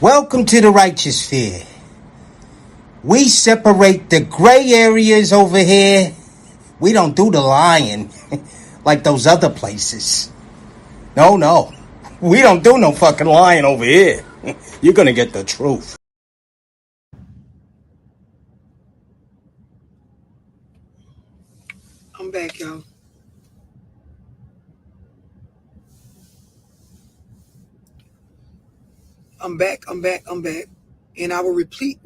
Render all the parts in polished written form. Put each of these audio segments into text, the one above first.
Welcome to the righteous sphere. We separate the gray areas over here. We don't do the lying like those other places. No. We don't do no fucking lying over here. You're gonna get the truth. I'm back, y'all. I'm back. And I will repeat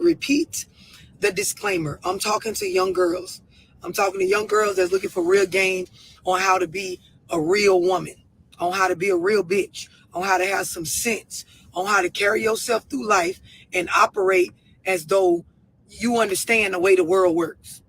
the disclaimer. I'm talking to young girls. I'm talking to young girls that's looking for real game on how to be a real woman, on how to be a real bitch, on how to have some sense, on how to carry yourself through life and operate as though you understand the way the world works.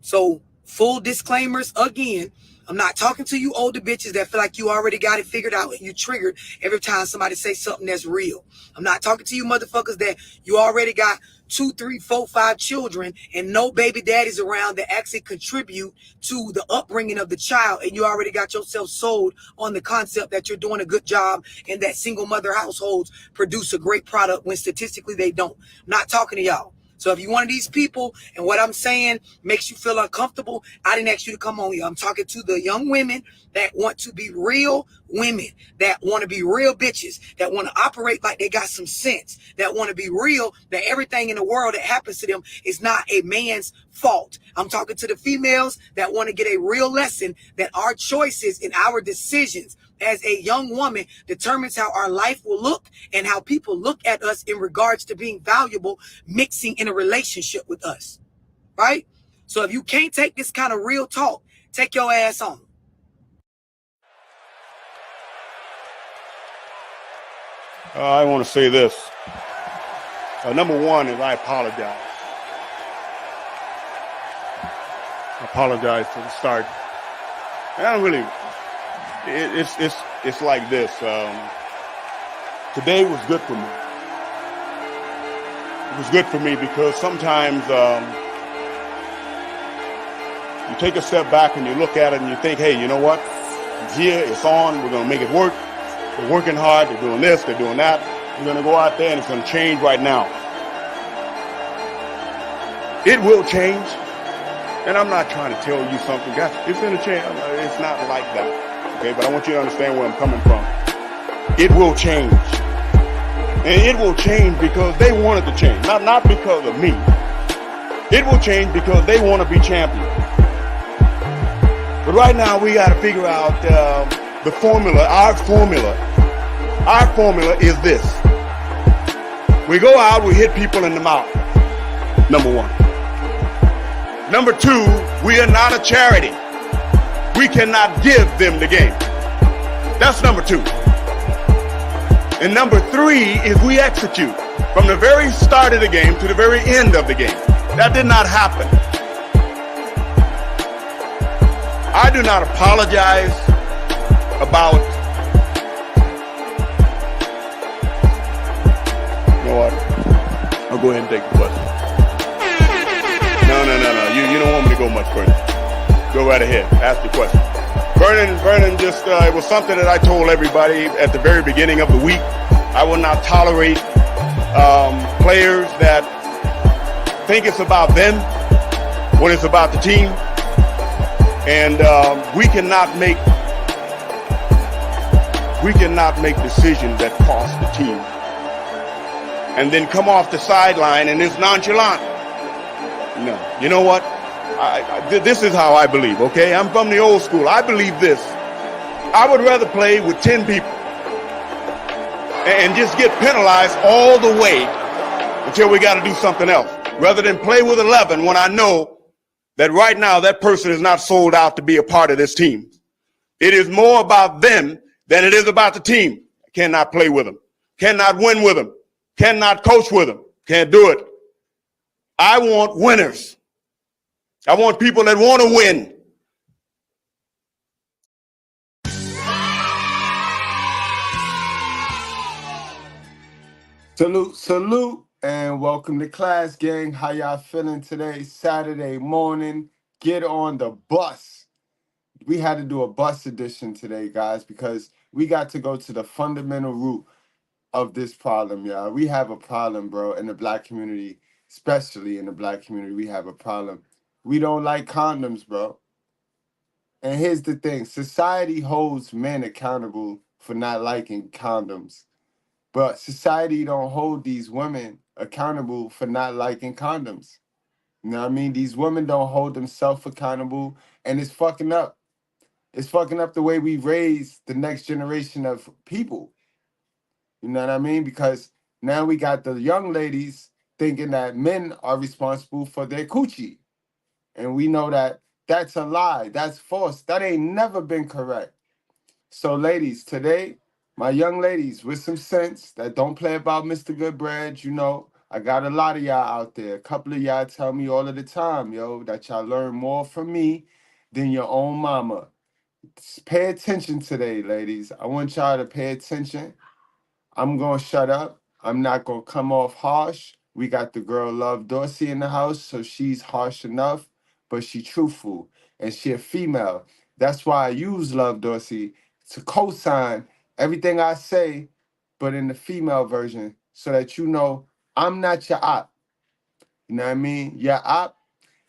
So, full disclaimers again. I'm not talking to you older bitches that feel like you already got it figured out and you triggered every time somebody say something that's real. I'm not talking to you motherfuckers that you already got 2, 3, 4, 5 children and no baby daddies around that actually contribute to the upbringing of the child, and you already got yourself sold on the concept that you're doing a good job and that single mother households produce a great product when statistically they don't. I'm not talking to y'all. So if you're one of these people and what I'm saying makes you feel uncomfortable, I didn't ask you to come on here. I'm talking to the young women that want to be real women, that want to be real bitches, that want to operate like they got some sense, that want to be real, that everything in the world that happens to them is not a man's fault. I'm talking to the females that want to get a real lesson that our choices and our decisions as a young woman determines how our life will look and how people look at us in regards to being valuable, mixing in a relationship with us, right? So if you can't take this kind of real talk, take your ass on. I want to say this. Number one is I apologize. I apologize for the start. And I don't really. It's like this. Today was good for me. It was good for me because sometimes you take a step back and you look at it and you think, hey, you know what? It's here, it's on, we're going to make it work. They're working hard, they're doing this, they're doing that. We're going to go out there and it's going to change right now. It will change. And I'm not trying to tell you something, guys. It's going to change. It's not like that. Okay, but I want you to understand where I'm coming from. It will change. And it will change because they wanted to change. Not because of me. It will change because they want to be champions. But right now we got to figure out the formula. Our formula is this. We go out, we hit people in the mouth. Number one. Number two, we are not a charity. We cannot give them the game. That's number two. And number three is we execute from the very start of the game to the very end of the game. That did not happen. I do not apologize about, you know what? I'll go ahead and take the question. No. You don't want me to go much further. Go right ahead. Ask the question. Vernon just, it was something that I told everybody at the very beginning of the week. I will not tolerate players that think it's about them when it's about the team. And we cannot make decisions that cost the team. And then come off the sideline and it's nonchalant. No. You know what? This is how I believe, okay? I'm from the old school. I believe this. I would rather play with 10 people and just get penalized all the way until we got to do something else, rather than play with 11 when I know that right now that person is not sold out to be a part of this team. It is more about them than it is about the team. I cannot play with them. Cannot win with them. Cannot coach with them. Can't do it. I want winners. I want people that want to win. Salute, and welcome to class, gang. How y'all feeling today? Saturday morning. Get on the bus. We had to do a bus edition today, guys, because we got to go to the fundamental root. of this problem, y'all. We have a problem, bro, in the black community, especially in the black community. We have a problem. We don't like condoms, bro. And here's the thing, society holds men accountable for not liking condoms, but society don't hold these women accountable for not liking condoms. You know what I mean? These women don't hold themselves accountable, and it's fucking up. It's fucking up the way we raise the next generation of people. You know what I mean? Because now we got the young ladies thinking that men are responsible for their coochie. And we know that that's a lie. That's false. That ain't never been correct. So, ladies, today, my young ladies with some sense that don't play about Mr. Goodbread, you know, I got a lot of y'all out there. A couple of y'all tell me all of the time, yo, that y'all learn more from me than your own mama. Pay attention today, ladies. I want y'all to pay attention. I'm going to shut up. I'm not going to come off harsh. We got the girl Love Dorsey in the house, so she's harsh enough, but she truthful, and she a female. That's why I use Love Dorsey to co-sign everything I say, but in the female version, so that you know I'm not your op. You know what I mean? Your op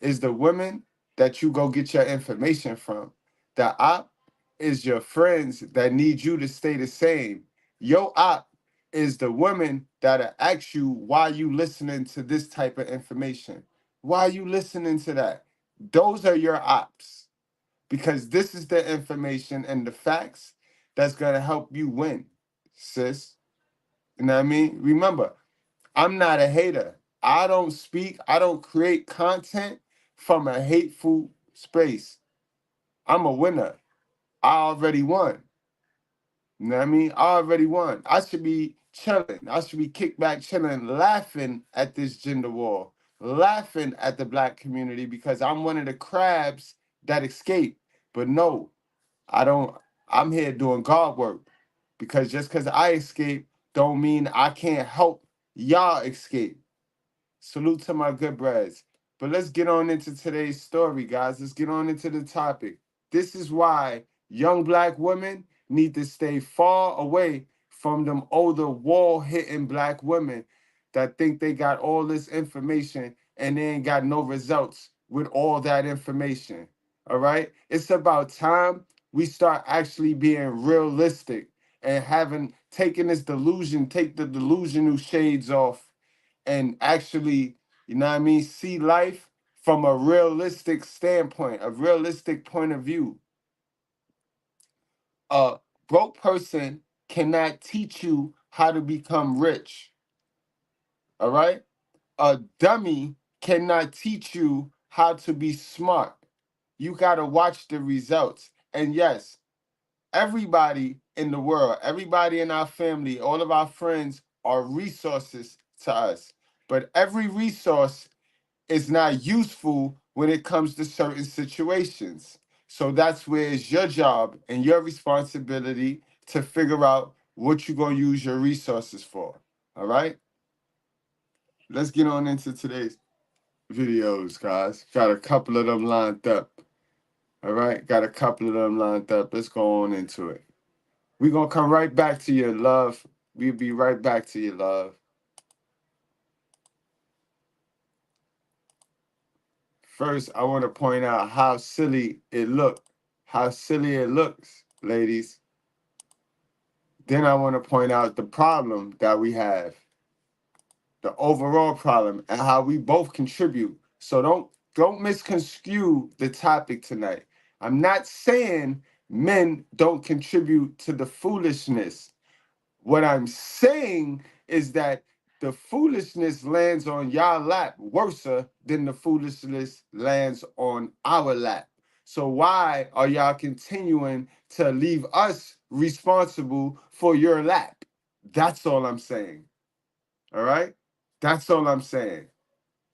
is the women that you go get your information from. The op is your friends that need you to stay the same. Your op is the women that ask you why you listening to this type of information. Why you listening to that? Those are your ops, because this is the information and the facts that's gonna help you win, sis. You know what I mean? Remember, I'm not a hater. I don't create content from a hateful space. I'm a winner. I already won. You know what I mean? I already won. I should be chilling. I should be kicked back chilling, laughing at this gender war, laughing at the black community because I'm one of the crabs that escape. But no, I don't. I'm here doing God work, because just because I escape don't mean I can't help y'all escape. Salute to my good breads. But let's get on into today's story, guys. Let's get on into the topic. This is why young black women need to stay far away from them older wall-hitting black women that think they got all this information and they ain't got no results with all that information. All right? It's about time we start actually being realistic and having taken this delusion, take the delusional shades off and actually, you know what I mean, see life from a realistic standpoint, a realistic point of view. A broke person cannot teach you how to become rich. All right? A dummy cannot teach you how to be smart. You got to watch the results. And yes, everybody in the world, everybody in our family, all of our friends are resources to us. But every resource is not useful when it comes to certain situations. So that's where it's your job and your responsibility to figure out what you're going to use your resources for. All right? Let's get on into today's videos, guys. Got a couple of them lined up. All right? Got a couple of them lined up. Let's go on into it. We're going to come right back to you, love. We'll be right back to you, love. First, I want to point out how silly it looked. How silly it looks, ladies. Then I want to point out the problem that we have, the overall problem, and how we both contribute. So don't misconstrue the topic tonight. I'm not saying men don't contribute to the foolishness. What I'm saying is that the foolishness lands on y'all lap worse than the foolishness lands on our lap. So why are y'all continuing to leave us responsible for your lap? That's all I'm saying. All right? That's all I'm saying.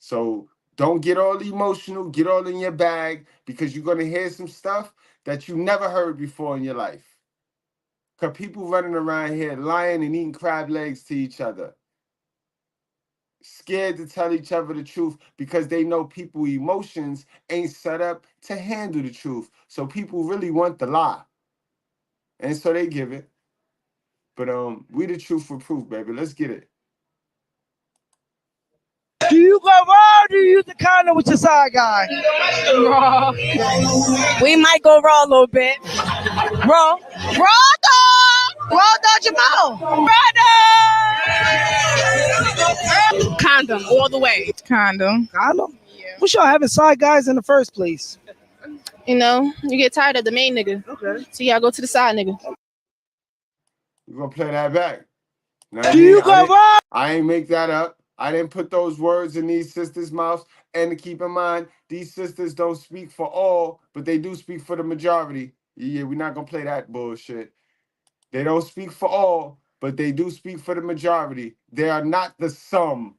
So don't get all emotional, get all in your bag, because you're going to hear some stuff that you never heard before in your life. Because people running around here lying and eating crab legs to each other. Scared to tell each other the truth because they know people emotions ain't set up to handle the truth. So people really want the lie. And so they give it. But we the truth for proof, baby. Let's get it. Do you go raw or do you use the condom with your side guy? Raw. We might go raw a little bit. Raw. Raw dog. Raw dog Jamal. Raw dog. Condom all the way. Condom? Yeah. What's y'all having side guys in the first place? You know, you get tired of the main nigga. Okay. So y'all go to the side nigga. We're gonna play that back. Do you go raw? I ain't make that up. I didn't put those words in these sisters' mouths. And to keep in mind, these sisters don't speak for all, but they do speak for the majority. Yeah, we're not gonna play that bullshit. They don't speak for all, but they do speak for the majority. They are not the sum.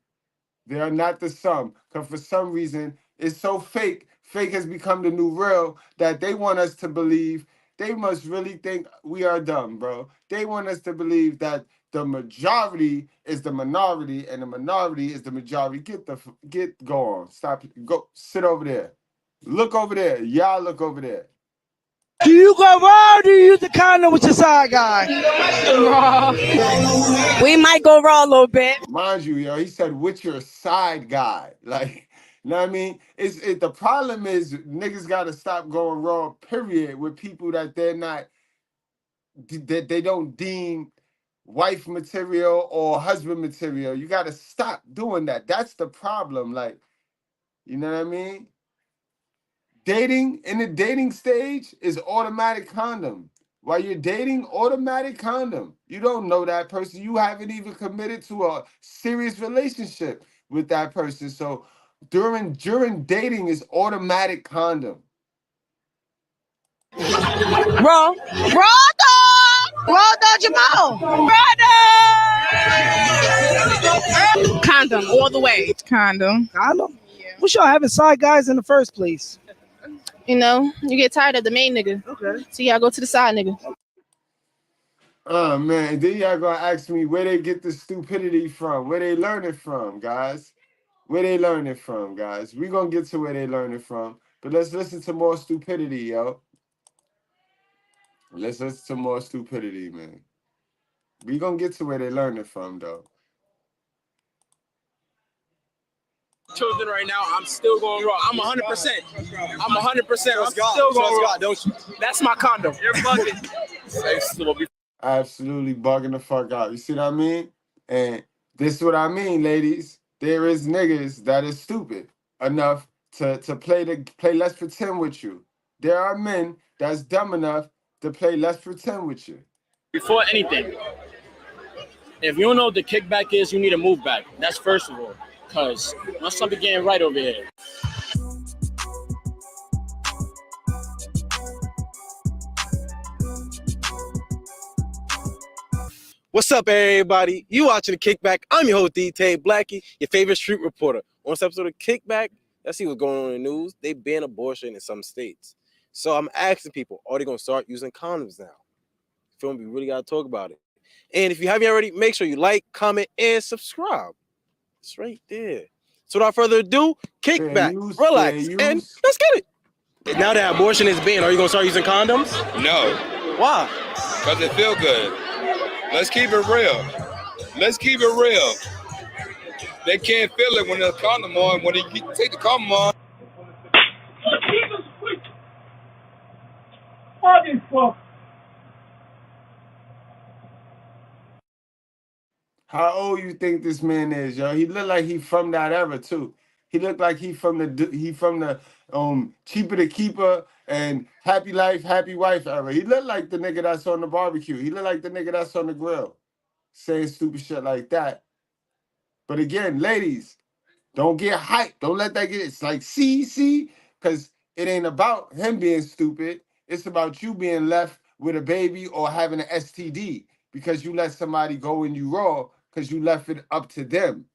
They are not the sum. Because for some reason, it's so fake. Fake has become the new real that they want us to believe. They must really think we are dumb, bro. They want us to believe that the majority is the minority and the minority is the majority. Go on. Stop. Go sit over there. Look over there. Y'all look over there. Do you go raw or do you use the condom with your side guy? Raw. We might go raw a little bit. Mind you, yo, he said with your side guy. Like, you know what I mean? The problem is niggas gotta stop going raw, period, with people that they don't deem wife material or husband material. You gotta stop doing that. That's the problem. Like, you know what I mean? Dating in the dating stage is automatic condom. While you're dating, automatic condom. You don't know that person. You haven't even committed to a serious relationship with that person. So during dating is automatic condom. Raw. Raw dog. Raw dog Jamal. Raw dog. Condom all the way. Condom? Yeah. What's y'all having side guys in the first place? You know, you get tired of the main nigga. Okay. So y'all go to the side nigga. Oh man, then y'all gonna ask me where they get the stupidity from, where they learn it from, guys. Where they learn it from, guys. We gonna get to where they learn it from, but let's listen to more stupidity, yo. Let's listen to more stupidity, man. We gonna get to where they learn it from, though. Children right now, I'm still going raw. I'm 100%. I'm 100%. I'm still going raw. Don't you? That's my condom. You're bugging. Absolutely bugging the fuck out. You see what I mean? And this is what I mean, ladies. There is niggas that is stupid enough to play let's pretend with you. There are men that's dumb enough to play let's pretend with you. Before anything, if you don't know what the kickback is, you need to move back. That's first of all. Because once something getting right over here. What's up, everybody? You watching The Kickback. I'm your host, D-Tay Blackie, your favorite street reporter. On this episode of Kickback, let's see what's going on in the news. They ban abortion in some states. So I'm asking people, are they going to start using condoms now? Feel me? We really got to talk about it. And if you haven't already, make sure you like, comment, and subscribe. It's right there. So without further ado, Kickback, relax, and let's get it. Now that abortion is banned, are you going to start using condoms? No. Why? Because it feel good. Let's keep it real. Let's keep it real. They can't feel it when there's a condom on. When you take the condom on. How old you think this man is, yo? He look like he from that era too. He look like he from the Cheaper to Keeper and Happy Life, Happy Wife era. He look like the nigga that's on the barbecue. He look like the nigga that's on the grill, saying stupid shit like that. But again, ladies, don't get hyped. Don't let that get. It's like see, because it ain't about him being stupid. It's about you being left with a baby or having an STD because you let somebody go in you raw because you left it up to them.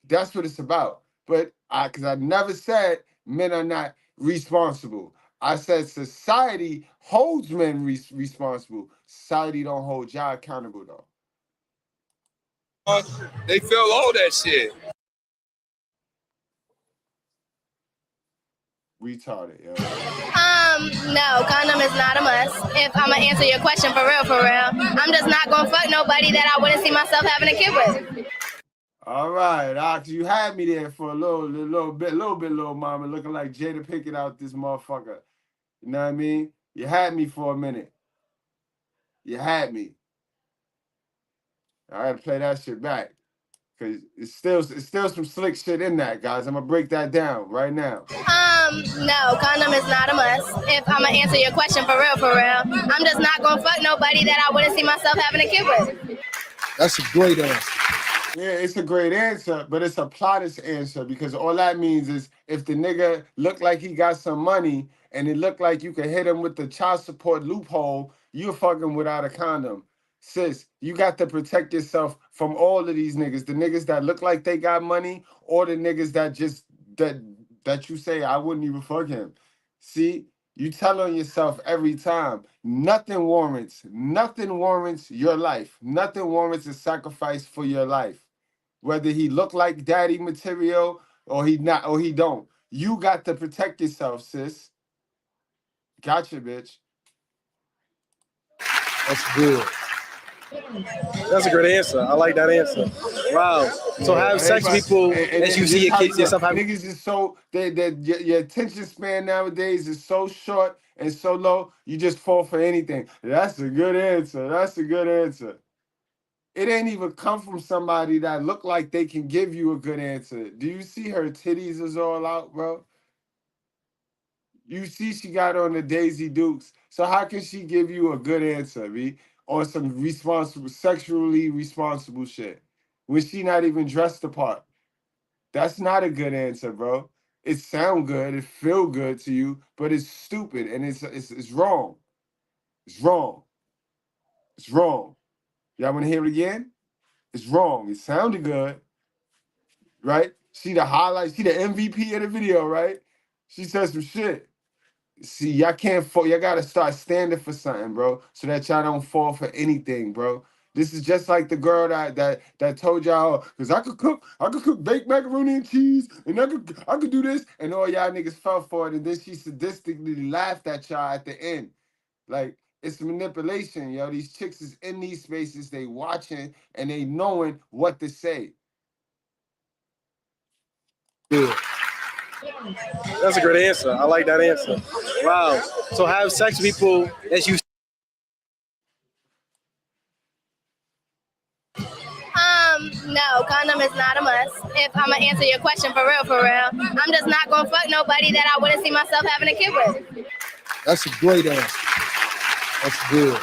That's what it's about. But because I never said men are not responsible. I said society holds men responsible. Society don't hold y'all accountable though. They feel all that shit. Retarded, yo. No, condom is not a must. If I'm gonna answer your question for real, I'm just not gonna fuck nobody that I wouldn't see myself having a kid with. All right, Ox, you had me there for a little bit, little mama, looking like Jada Pinkett out this motherfucker. You know what I mean? You had me for a minute. You had me. I gotta play that shit back. Cause it's still some slick shit in that, guys. I'm gonna break that down right now. No, condom is not a must. If I'm gonna answer your question for real, I'm just not gonna fuck nobody that I wouldn't see myself having a kid with. That's a great answer. Yeah, it's a great answer, but it's a plottest answer because all that means is if the nigga look like he got some money and it look like you can hit him with the child support loophole, you're fucking without a condom. Sis, you got to protect yourself from all of these niggas. The niggas that look like they got money or the niggas that just that you say I wouldn't even fuck him. See, you tell on yourself every time. Nothing warrants your life. Nothing warrants a sacrifice for your life. Whether he look like daddy material or he not or he don't. You got to protect yourself, sis. Gotcha, bitch. That's good. That's a great answer. I like that answer. Wow. So have sex with people as you see your kids yourself having. Niggas is so your attention span nowadays is so short and so low. You just fall for anything. That's a good answer. That's a good answer. It ain't even come from somebody that look like they can give you a good answer. Do you see her titties is all out, bro? You see she got on the Daisy Dukes. So how can she give you a good answer, B? On some sexually responsible shit when she not even dressed the part? That's not a good answer, bro. It sound good, it feel good to you, but it's stupid and it's wrong. It's wrong. It's wrong. Y'all want to hear it again? It's wrong. It sounded good, right? See the highlights, see the MVP of the video, right? She said some shit. See, y'all can't fall. Y'all gotta start standing for something, bro, so that y'all don't fall for anything, bro. This is just like the girl that told y'all, cause I could cook baked macaroni and cheese, and I could do this, and all y'all niggas fell for it, and then she sadistically laughed at y'all at the end. Like, it's manipulation, yo. These chicks is in these spaces, they watching and they knowing what to say. Good. That's a great answer. I like that answer. Wow. So have sex with people as you. No, condom is not a must. If I'm gonna answer your question for real, I'm just not gonna fuck nobody that I wouldn't see myself having a kid with. That's a great answer. That's good.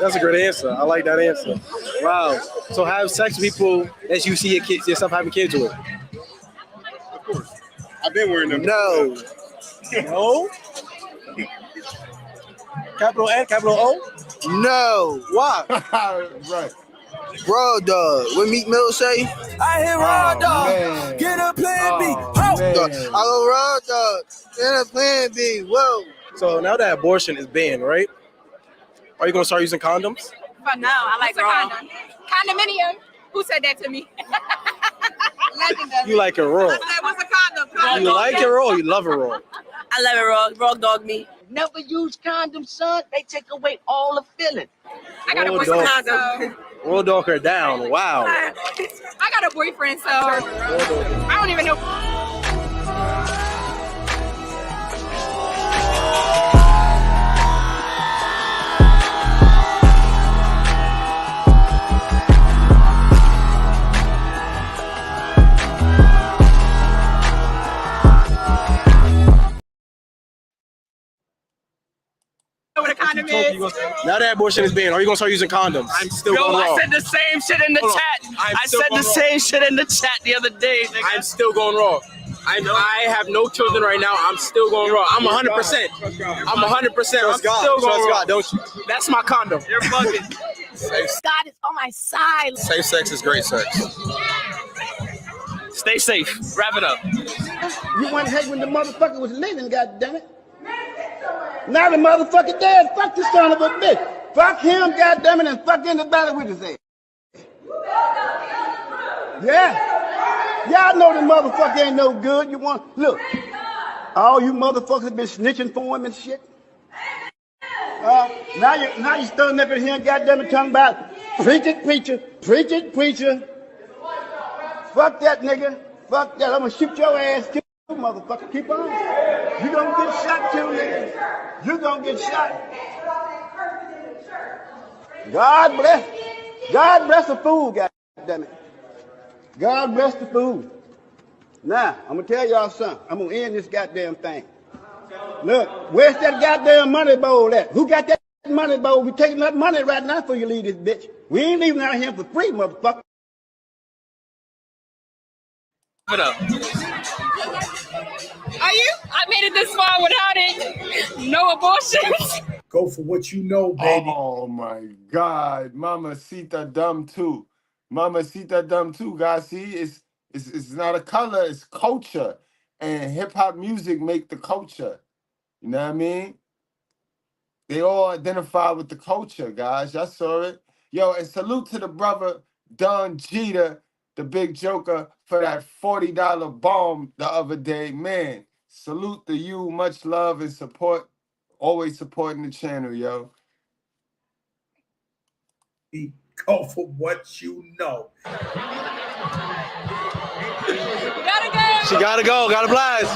That's a great answer. I like that answer. Wow. So have sex with people as you see yourself having kids with. Of course. I've been wearing them. No. No? Capital N, capital O? No. Why? Right. Raw dog. What Meek Mill say? I hear raw dog. Man. Get a plan B. Oh, Ho! man. I go raw dog. Get a plan B. Whoa. So now that abortion is banned, right? Are you going to start using condoms? But no, I like raw. Condominium. Who said that to me? You like it raw. I said, what's a condom? You like it raw or you love it raw? I love it raw. Raw dog me. Never use condoms, son. They take away all the feeling. I got a boyfriend, so. Raw dog her down. Wow. I got a boyfriend, so I don't even know. What a condom is. Now that abortion is banned, are you gonna start using condoms? I'm still going raw. I said the same shit in the chat. I said the same shit in the chat the other day. Nigga. I'm still going raw. I have no children right now. I'm still going raw. I'm 100%. I'm 100%. I'm still going raw. Don't you? That's my condom. You're bugging. God is on my side. Safe sex is great sex. Stay safe. Wrap it up. You want to hate when the motherfucker was living, goddammit. Now the motherfucker dead. Fuck this son of a bitch. Fuck him, goddammit, and fuck anybody with his ass. Yeah. Y'all know the motherfucker ain't no good. You want look. All you motherfuckers been snitching for him and shit. Now you standing up in here and goddamn it talking about preach it, preacher, preach it, preacher. Fuck that nigga. Fuck that. I'm gonna shoot your ass too, motherfucker. Keep on. You gonna get shot too, nigga. You gonna get shot. God bless the fool, goddammit. God bless the fool. Now, I'm gonna tell y'all something. I'm gonna end this goddamn thing. Look, where's that goddamn money bowl at? Who got that money bowl? We taking that money right now before you leave this bitch. We ain't leaving out here for free, motherfucker. What up? Are you? I made it this far without it. No abortions. Go for what you know, baby. Oh my God, Mamacita dumb too. Mamacita dumb too, guys. See, it's not a color, it's culture. And hip hop music make the culture. You know what I mean? They all identify with the culture, guys. Y'all saw it. Yo, and salute to the brother Don Jeter, the big joker, for that $40 bomb the other day. Man, salute to you. Much love and support. Always supporting the channel, yo. Go for what you know. She gotta go, gotta blast.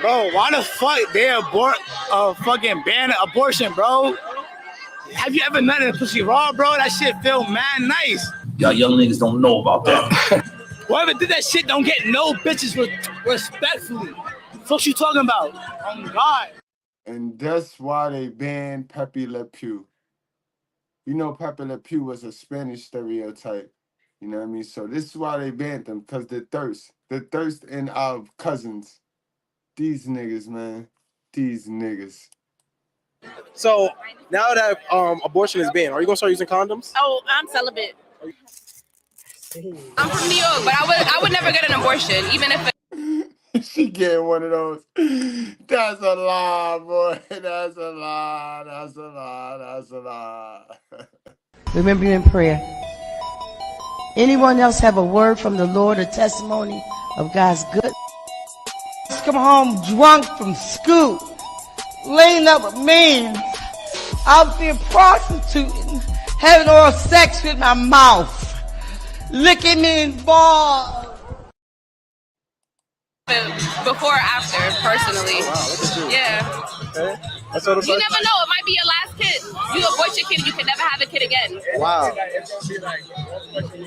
Bro, why the fuck they fucking ban abortion, bro? Have you ever nutted a pussy raw, bro? That shit feel mad nice. Y'all young niggas don't know about that. Whoever did that shit don't get no bitches respectfully. What you talking about? Oh God. And that's why they banned Pepe Le Pew. You know Pepe Le Pew was a Spanish stereotype. You know what I mean? So this is why they banned them, because the thirst in our cousins. These niggas, man. These niggas. So now that abortion is banned, are you gonna start using condoms? Oh, I'm celibate. I'm from New York, but I would never get an abortion, even if She getting one of those. That's a lie, boy. That's a lie. That's a lie. That's a lie. Remember you in prayer. Anyone else have a word from the Lord, a testimony of God's good? Come home drunk from school, laying up with men, out there prostituting, having oral sex with my mouth, licking me in balls. before or after, personally. Oh, wow, look at you. Yeah. Okay. That's what You never know. It might be your last kid. You abort your kid, you can never have a kid again. Wow.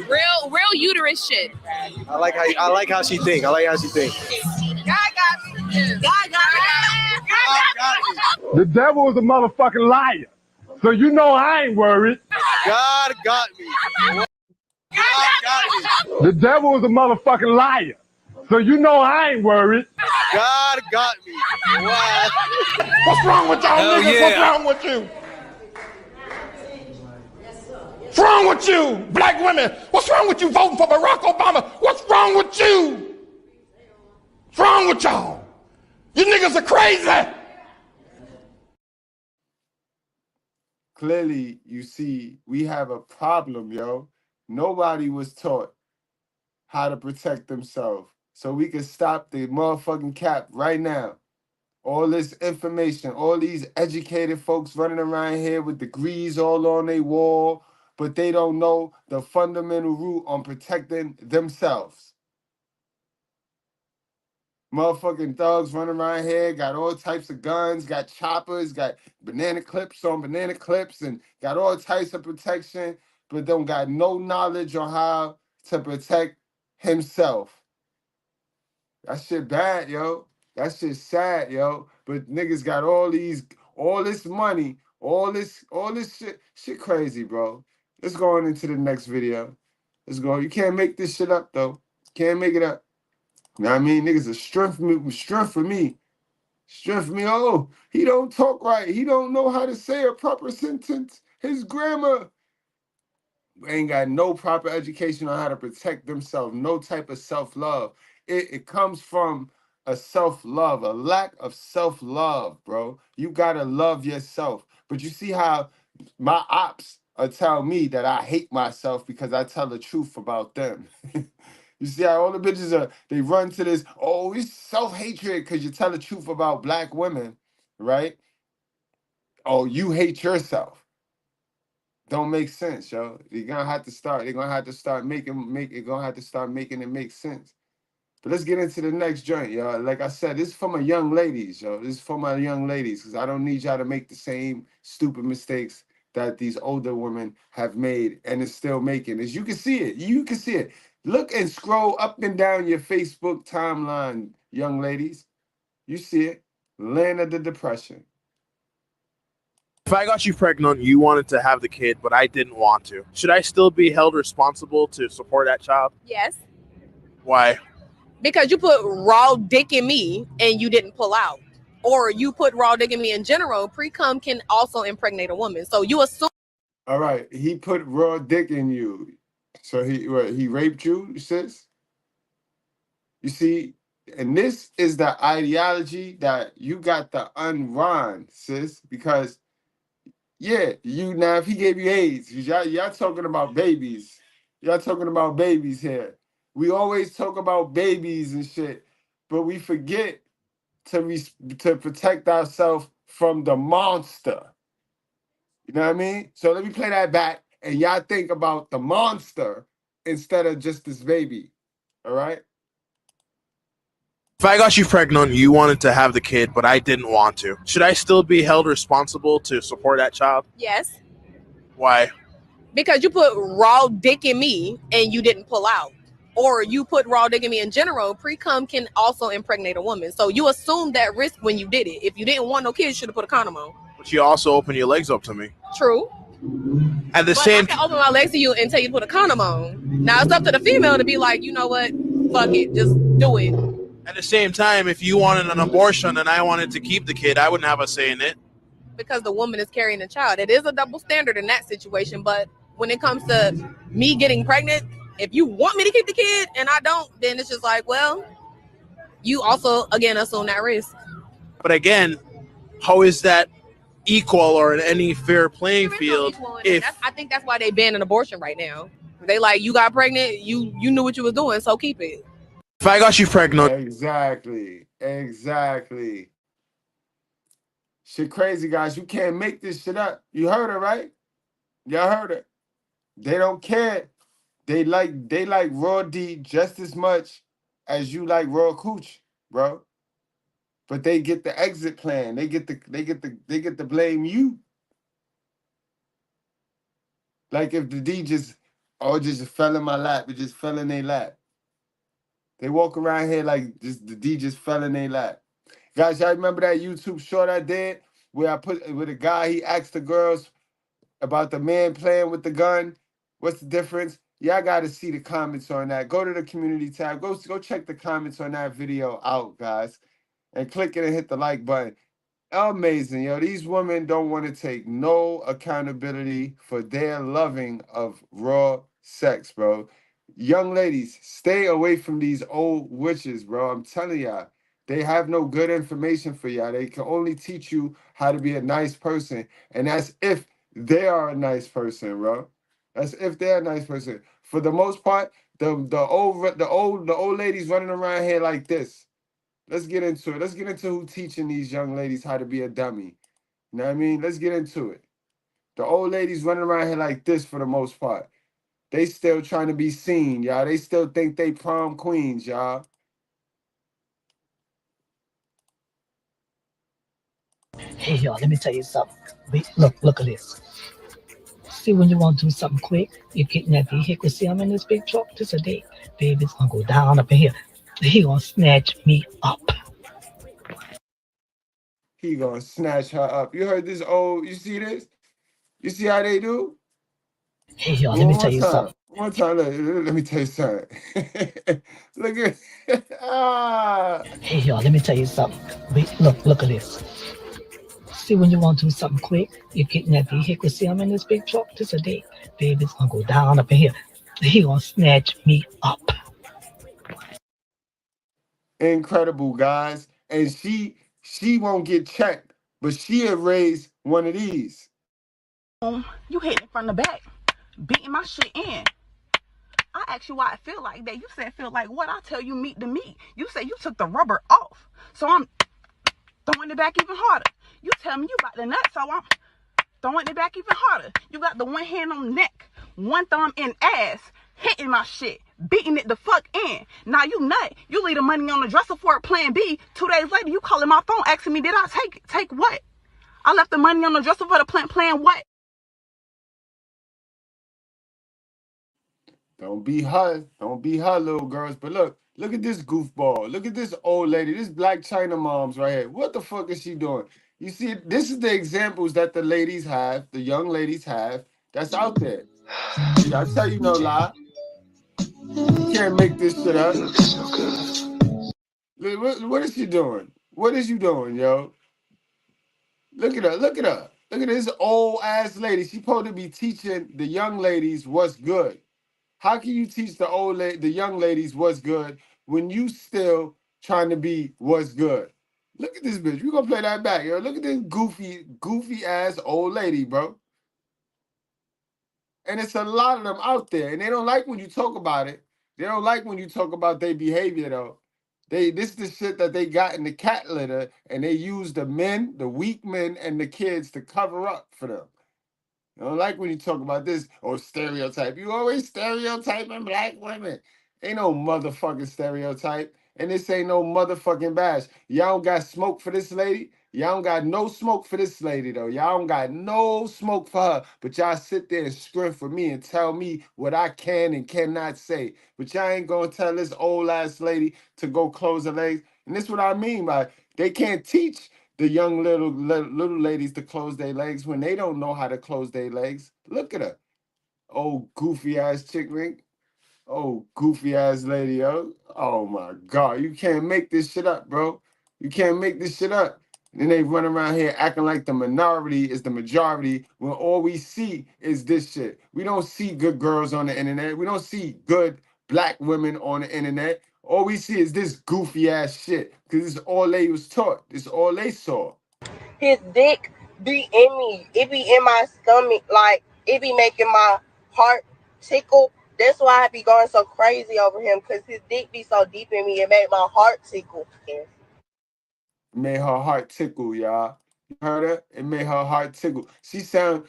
Real uterus shit. I like how she think. I like how she think. God got me. God got me. The devil is a motherfucking liar. So you know I ain't worried. God got me. God got me. The devil is a motherfucking liar. So you know I ain't worried. God got me. Wow. What's wrong with y'all Hell niggas? yeah. What's wrong with you? What's wrong with you? Black women, what's wrong with you voting for Barack Obama? What's wrong with you? What's wrong with y'all? You niggas are crazy. Clearly, you see, we have a problem, yo. Nobody was taught how to protect themselves. So we can stop the motherfucking cap right now. All this information, all these educated folks running around here with degrees all on their wall, but they don't know the fundamental root on protecting themselves. Motherfucking thugs running around here, got all types of guns, got choppers, got banana clips on banana clips, and got all types of protection, but don't got no knowledge on how to protect himself. That shit bad, yo. That shit sad, yo. But niggas got all this money, all this shit crazy, bro. Let's go on into the next video. Let's go. You can't make this shit up, though. Can't make it up. You know what I mean? Niggas are strength for me. Strength for me. Strength for me. Oh, he don't talk right. He don't know how to say a proper sentence. His grammar ain't got no proper education on how to protect themselves. No type of self-love. It comes from a self-love, a lack of self-love, bro. You gotta love yourself. But you see how my ops tell me that I hate myself because I tell the truth about them. You see how all the bitches they run to this, oh, it's self-hatred because you tell the truth about black women, right? Oh, you hate yourself. Don't make sense, yo. They're gonna have to start making it make sense. But let's get into the next joint, yo. Like I said, this is for my young ladies, yo. This is for my young ladies, because I don't need y'all to make the same stupid mistakes that these older women have made and is still making. As you can see it. You can see it. Look and scroll up and down your Facebook timeline, young ladies. You see it. Land of the depression. If I got you pregnant, you wanted to have the kid, but I didn't want to. Should I still be held responsible to support that child? Yes. Why? Because you put raw dick in me and you didn't pull out. Or you put raw dick in me in general. Pre-cum can also impregnate a woman. So you assume. All right. He put raw dick in you. So he raped you, sis? You see, and this is the ideology that you got to unwind, sis, because yeah, now if he gave you AIDS, y'all talking about babies. Y'all talking about babies here. We always talk about babies and shit, but we forget to protect ourselves from the monster. You know what I mean? So let me play that back, and y'all think about the monster instead of just this baby. All right? If I got you pregnant, you wanted to have the kid, but I didn't want to. Should I still be held responsible to support that child? Yes. Why? Because you put raw dick in me and you didn't pull out. Or you put raw dick in me in general. Pre-cum can also impregnate a woman. So you assumed that risk when you did it. If you didn't want no kids, you should have put a condom on. But you also opened your legs up to me. True. At the But same I can open my legs to you and tell you to put a condom on. Now it's up to the female to be like, you know what? Fuck it. Just do it. At the same time, if you wanted an abortion and I wanted to keep the kid, I wouldn't have a say in it. Because the woman is carrying the child. It is a double standard in that situation. But when it comes to me getting pregnant, if you want me to keep the kid and I don't, then it's just like, well, you also, again, assume that risk. But again, how is that equal or in any fair playing field? I think that's why they ban an abortion right now. They like, you got pregnant, you knew what you was doing, so keep it. If I got you pregnant. Exactly. Shit crazy, guys. You can't make this shit up. You heard it, right? Y'all heard it. They don't care. They like raw D just as much as you like raw cooch, bro. But they get the exit plan. They get to blame you. Like if the D just fell in my lap, it just fell in their lap. They walk around here like the D just fell in their lap. Guys, y'all remember that YouTube short I did where the guy, he asked the girls about the man playing with the gun? What's the difference? Y'all got to see the comments on that. Go to the community tab. Go check the comments on that video out, guys. And click it and hit the like button. Amazing, yo. These women don't want to take no accountability for their loving of raw sex, bro. Young ladies, stay away from these old witches, bro. I'm telling y'all. They have no good information for y'all. They can only teach you how to be a nice person. And that's if they are a nice person, bro. That's if they're a nice person. For the most part, the old ladies running around here like this. Let's get into it. Let's get into who teaching these young ladies how to be a dummy. You know what I mean? Let's get into it. The old ladies running around here like this for the most part. They still trying to be seen, y'all. They still think they prom queens, y'all. Hey, y'all, let me tell you something. Look at this. See, when you want to do something quick, you get in that vehicle. See, I'm in this big truck. This a day. Baby's gonna go down up in here. He gonna snatch me up. He gonna snatch her up. You heard this old, you see this? You see how they do? Hey, y'all, let me tell you something. One time, let me tell you something. Look at Hey, y'all, let me tell you something. Look at this. See, when you want to do something quick, you get in that vehicle. See, I'm in this big truck. This a day. Baby's gonna go down up in here. He gonna snatch me up. Incredible, guys. And she won't get checked, but she'll raise one of these. You hitting from the back, beating my shit in. I asked you why it feel like that. You said feel like what? I tell you meat to meat. You said you took the rubber off. So I'm throwing it back even harder. You tell me you got the nut, so I'm throwing it back even harder. You got the one hand on the neck, one thumb in ass, hitting my shit, beating it the fuck in. Now you nut. You leave the money on the dresser for it, plan B. 2 days later, you calling my phone asking me, did I take it? Take what? I left the money on the dresser for the plan what? Don't be her. Don't be her, little girls. But look at this goofball. Look at this old lady. This Black China moms right here. What the fuck is she doing? You see, this is the examples that the ladies have, the young ladies have, that's out there. I tell you no lie. You can't make this shit up. What is she doing? What is you doing, yo? Look at her. Look at her. Look at this old ass lady. She supposed to be teaching the young ladies what's good. How can you teach the young ladies what's good when you still trying to be what's good? Look at this bitch. We gonna play that back, yo. Look at this goofy ass old lady, bro. And it's a lot of them out there, and they don't like when you talk about it. They don't like when you talk about their behavior, though. This is the shit that they got in the cat litter, and they use the men, the weak men, and the kids to cover up for them. I don't like when you talk about this or stereotype. You always stereotyping black women. Ain't no motherfucking stereotype. And this ain't no motherfucking bash. Y'all don't got smoke for this lady. Y'all don't got no smoke for this lady, though. Y'all don't got no smoke for her. But y'all sit there and scream for me and tell me what I can and cannot say. But y'all ain't gonna tell this old ass lady to go close her legs. And this is what I mean by they can't teach the young little ladies to close their legs when they don't know how to close their legs. Look at her. Oh, goofy ass chick ring. Oh, goofy ass lady, yo. Oh my God. You can't make this shit up, bro. You can't make this shit up. And then they run around here acting like the minority is the majority when all we see is this shit. We don't see good girls on the internet. We don't see good black women on the internet. All we see is this goofy ass shit because this is all they was taught. This is all they saw. His dick be in me. It be in my stomach. Like, it be making my heart tickle. That's why I be going so crazy over him, because his dick be so deep in me. It made my heart tickle. Made her heart tickle, y'all. You heard her? It made her heart tickle. She sound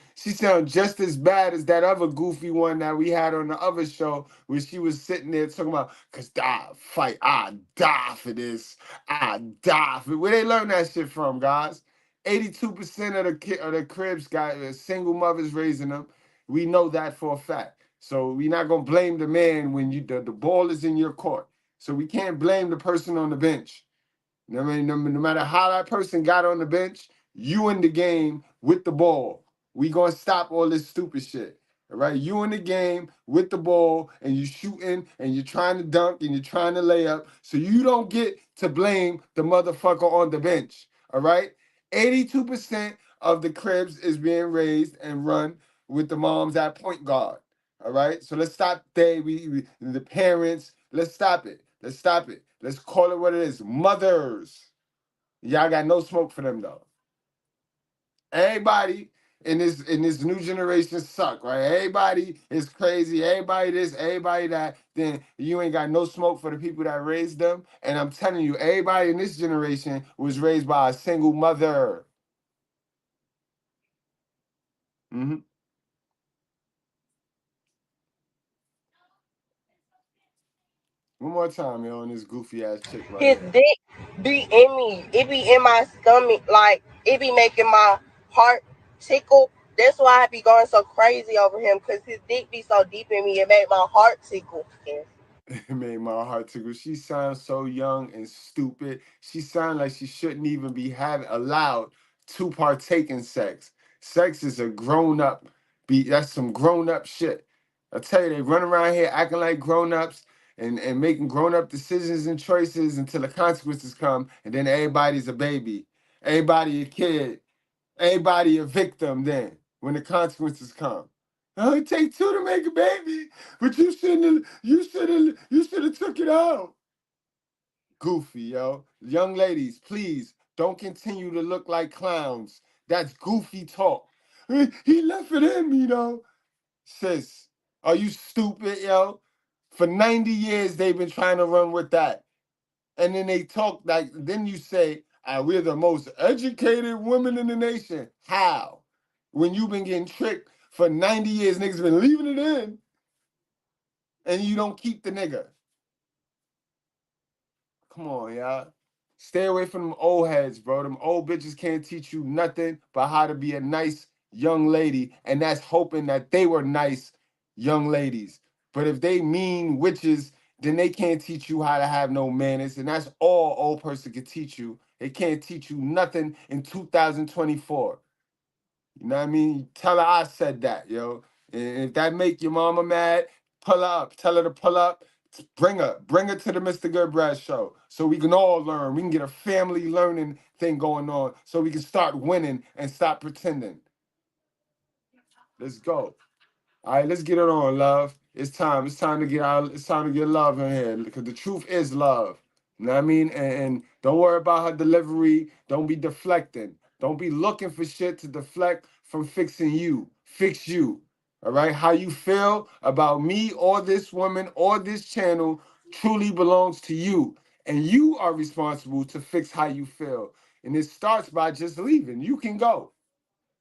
just as bad as that other goofy one that we had on the other show where she was sitting there talking about, cause I die for this. I die for it. Where they learn that shit from, guys? 82% of the cribs got single mothers raising them. We know that for a fact. So we're not gonna blame the man when the ball is in your court. So we can't blame the person on the bench. I mean, no matter how that person got on the bench, you in the game with the ball. We gonna stop all this stupid shit. All right, you in the game with the ball, and you shooting, and you're trying to dunk, and you're trying to lay up. So you don't get to blame the motherfucker on the bench. All right, 82% of the cribs is being raised and run with the moms at point guard. All right, so let's stop there. The parents, let's stop it. Let's stop it. Let's call it what it is. Mothers. Y'all got no smoke for them though. Everybody in this new generation suck, right? Everybody is crazy. Everybody this, everybody that. Then you ain't got no smoke for the people that raised them. And I'm telling you, everybody in this generation was raised by a single mother. Mm-hmm. One more time, yo, on this goofy ass chick right His here. dick be in me. It be in my stomach. Like, it be making my heart tickle. That's why I be going so crazy over him, because his dick be so deep in me. It made my heart tickle. It made my heart tickle. She sounds so young and stupid. She sounds like she shouldn't even be allowed to partake in sex. Sex is a grown up. That's some grown up shit. I tell you, they run around here acting like grown ups and making grown up decisions and choices until the consequences come, and then everybody's a baby, everybody a kid, everybody a victim. Then when the consequences come. Oh, it takes two to make a baby, but you should have took it out. Goofy, yo. Young ladies, please don't continue to look like clowns. That's goofy talk. He left it in me, though. Sis, are you stupid, yo? For 90 years, they've been trying to run with that. And then they talk like, then you say, we're the most educated women in the nation. How? When you've been getting tricked for 90 years, niggas been leaving it in, and you don't keep the nigga. Come on, y'all. Stay away from them old heads, bro. Them old bitches can't teach you nothing but how to be a nice young lady, and that's hoping that they were nice young ladies. But if they mean witches, then they can't teach you how to have no manners, and that's all old person can teach you. They can't teach you nothing in 2024. You know what I mean? Tell her I said that, yo. And if that make your mama mad, pull her up. Tell her to pull up. Bring her to the Mr. Goodbread show so we can all learn. We can get a family learning thing going on so we can start winning and stop pretending. Let's go. All right, let's get it on, love. It's time. It's time to get out. It's time to get love in here because the truth is love. You know what I mean? And don't worry about her delivery. Don't be deflecting. Don't be looking for shit to deflect from fixing you. Fix you. All right? How you feel about me or this woman or this channel truly belongs to you. And you are responsible to fix how you feel. And it starts by just leaving. You can go.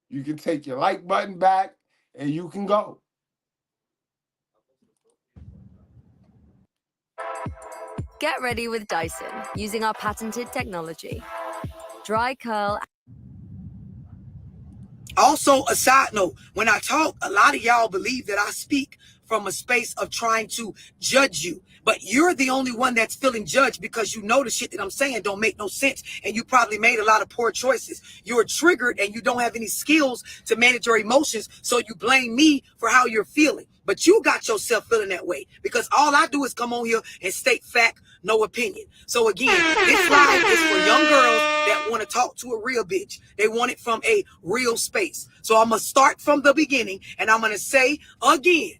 You can take your like button back and you can go. Get ready with Dyson, using our patented technology. Dry curl. Also, a side note, when I talk, a lot of y'all believe that I speak from a space of trying to judge you. But you're the only one that's feeling judged because you know the shit that I'm saying don't make no sense. And you probably made a lot of poor choices. You're triggered and you don't have any skills to manage your emotions. So you blame me for how you're feeling. But you got yourself feeling that way because all I do is come on here and state fact, no opinion. So again, this live is for young girls that want to talk to a real bitch. They want it from a real space. So I'm going to start from the beginning and I'm going to say again,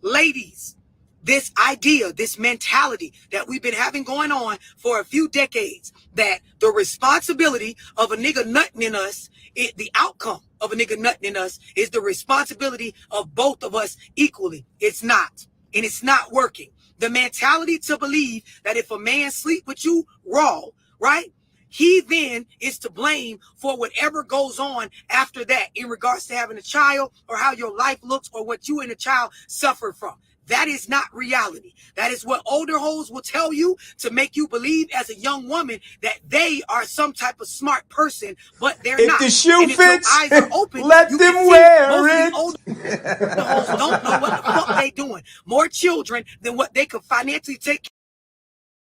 ladies, this idea, this mentality that we've been having going on for a few decades, that the responsibility of a nigga nutting in us, the outcome of a nigga nutting in us is the responsibility of both of us equally. It's not. And it's not working. The mentality to believe that if a man sleep with you raw, right, he then is to blame for whatever goes on after that in regards to having a child or how your life looks or what you and the child suffer from. That is not reality. That is what older hoes will tell you to make you believe as a young woman that they are some type of smart person, but they're not. If the shoe and if fits, your eyes are open, let you them can see wear most it. of the older hoes don't know what the fuck they doing. More children than what they could financially take care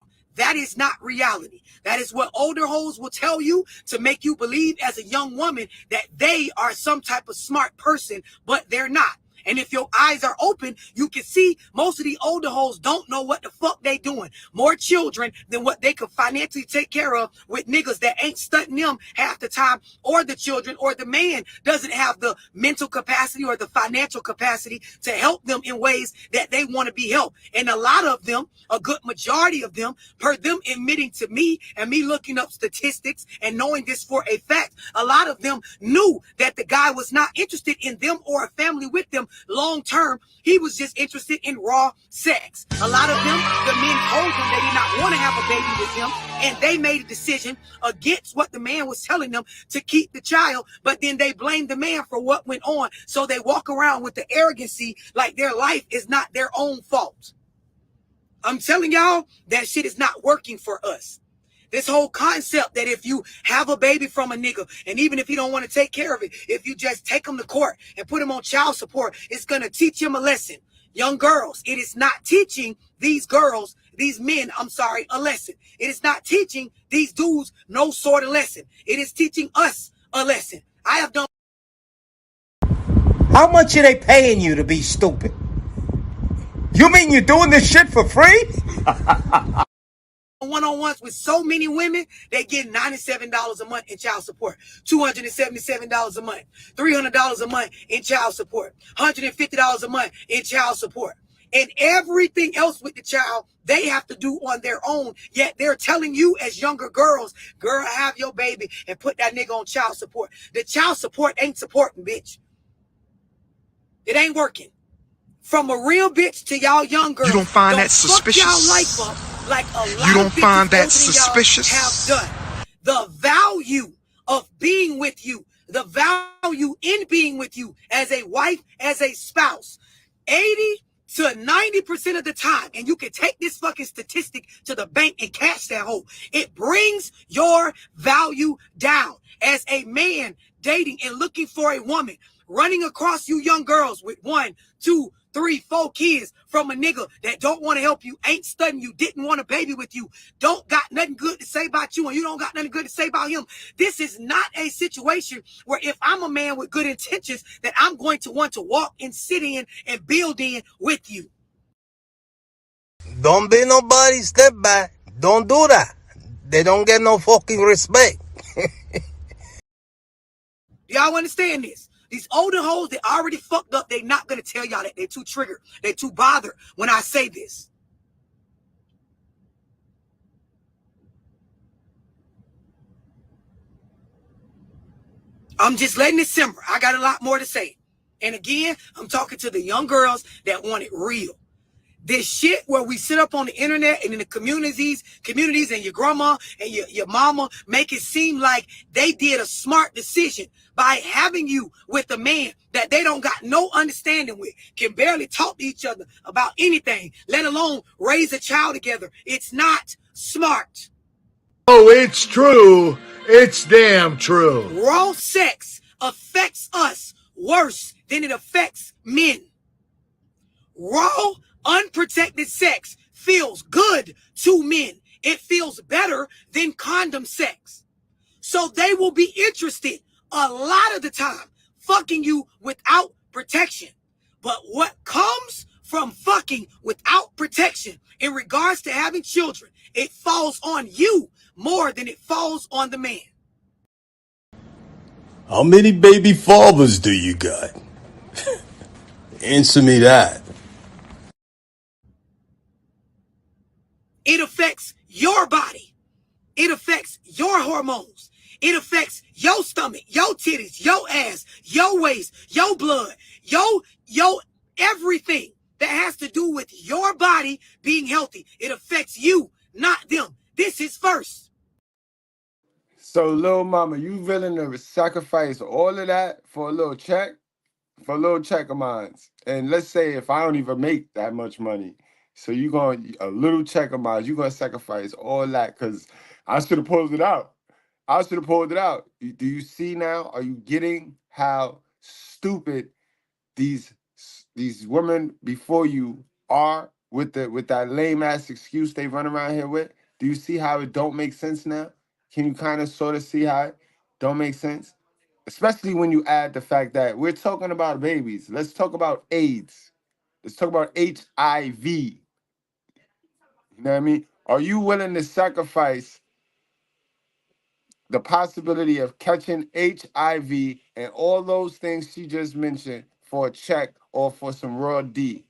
of. That is not reality. That is what older hoes will tell you to make you believe as a young woman that they are some type of smart person, but they're not. And if your eyes are open, you can see most of the older hoes don't know what the fuck they doing. More children than what they could financially take care of with niggas that ain't stunting them half the time, or the children, or the man doesn't have the mental capacity or the financial capacity to help them in ways that they want to be helped. And a lot of them, a good majority of them, per them admitting to me and me looking up statistics and knowing this for a fact, a lot of them knew that the guy was not interested in them or a family with them long term. He was just interested in raw sex. A lot of them, the men told them they did not want to have a baby with him, and they made a decision against what the man was telling them to keep the child, but then they blamed the man for what went on. So they walk around with the arrogancy like their life is not their own fault. I'm telling y'all, that shit is not working for us. This whole concept that if you have a baby from a nigga, and even if he don't want to take care of it, if you just take him to court and put him on child support, it's going to teach him a lesson. Young girls, it is not teaching these girls, these men, a lesson. It is not teaching these dudes no sort of lesson. It is teaching us a lesson. I have done. How much are they paying you to be stupid? You mean you're doing this shit for free? One-on-ones with so many women, they get $97 a month in child support, $277 a month, $300 a month in child support, $150 a month in child support. And everything else with the child, they have to do on their own. Yet they're telling you as younger girls, girl, have your baby and put that nigga on child support. The child support ain't supporting, bitch. It ain't working. from a real bitch to y'all young girls. You don't find that fuck suspicious? y'all life up like a lot You don't of bitches find that older than suspicious? y'all have done. The value of being with you, the value in being with you as a wife, as a spouse, 80 to 90% of the time, and you can take this fucking statistic to the bank and cash that hole, it brings your value down. As a man dating and looking for a woman, running across you young girls with 1, 2, 3, 4 kids from a nigga that don't want to help you, ain't studying you, didn't want a baby with you, don't got nothing good to say about you, and you don't got nothing good to say about him. This is not a situation where if I'm a man with good intentions that I'm going to want to walk and sit in and build in with you. Don't be nobody's step back. Don't do that. They don't get no fucking respect. Y'all understand this? These older hoes that already fucked up, they not going to tell y'all that. They're too triggered. They're too bothered when I say this. I'm just letting it simmer. I got a lot more to say. And again, I'm talking to the young girls that want it real. This shit where we sit up on the internet and in the communities and your grandma and your mama make it seem like they did a smart decision by having you with a man that they don't got no understanding with, can barely talk to each other about anything, let alone raise a child together. It's not smart. Oh, it's true. It's damn true. Raw sex affects us worse than it affects men. Raw, unprotected sex feels good to men. It feels better than condom sex. So they will be interested a lot of the time fucking you without protection. But what comes from fucking without protection in regards to having children, it falls on you more than it falls on the man. How many baby fathers do you got? Answer me that. It affects your body. It affects your hormones. It affects your stomach, your titties, your ass, your waist, your blood, your everything that has to do with your body being healthy. It affects you, not them. This is first. So, little mama, you willing to sacrifice all of that for a little check? For a little check of mine. And let's say if I don't even make that much money, so you going a little check of mine, you're gonna sacrifice all that because I should have pulled it out. I should have pulled it out. Do you see now? Are you getting how stupid these women before you are with that lame ass excuse they run around here with? Do you see how it don't make sense now? Can you kind of sort of see how it don't make sense? Especially when you add the fact that we're talking about babies. Let's talk about AIDS. Let's talk about HIV. You know what I mean? Are you willing to sacrifice the possibility of catching HIV and all those things she just mentioned for a check or for some raw D?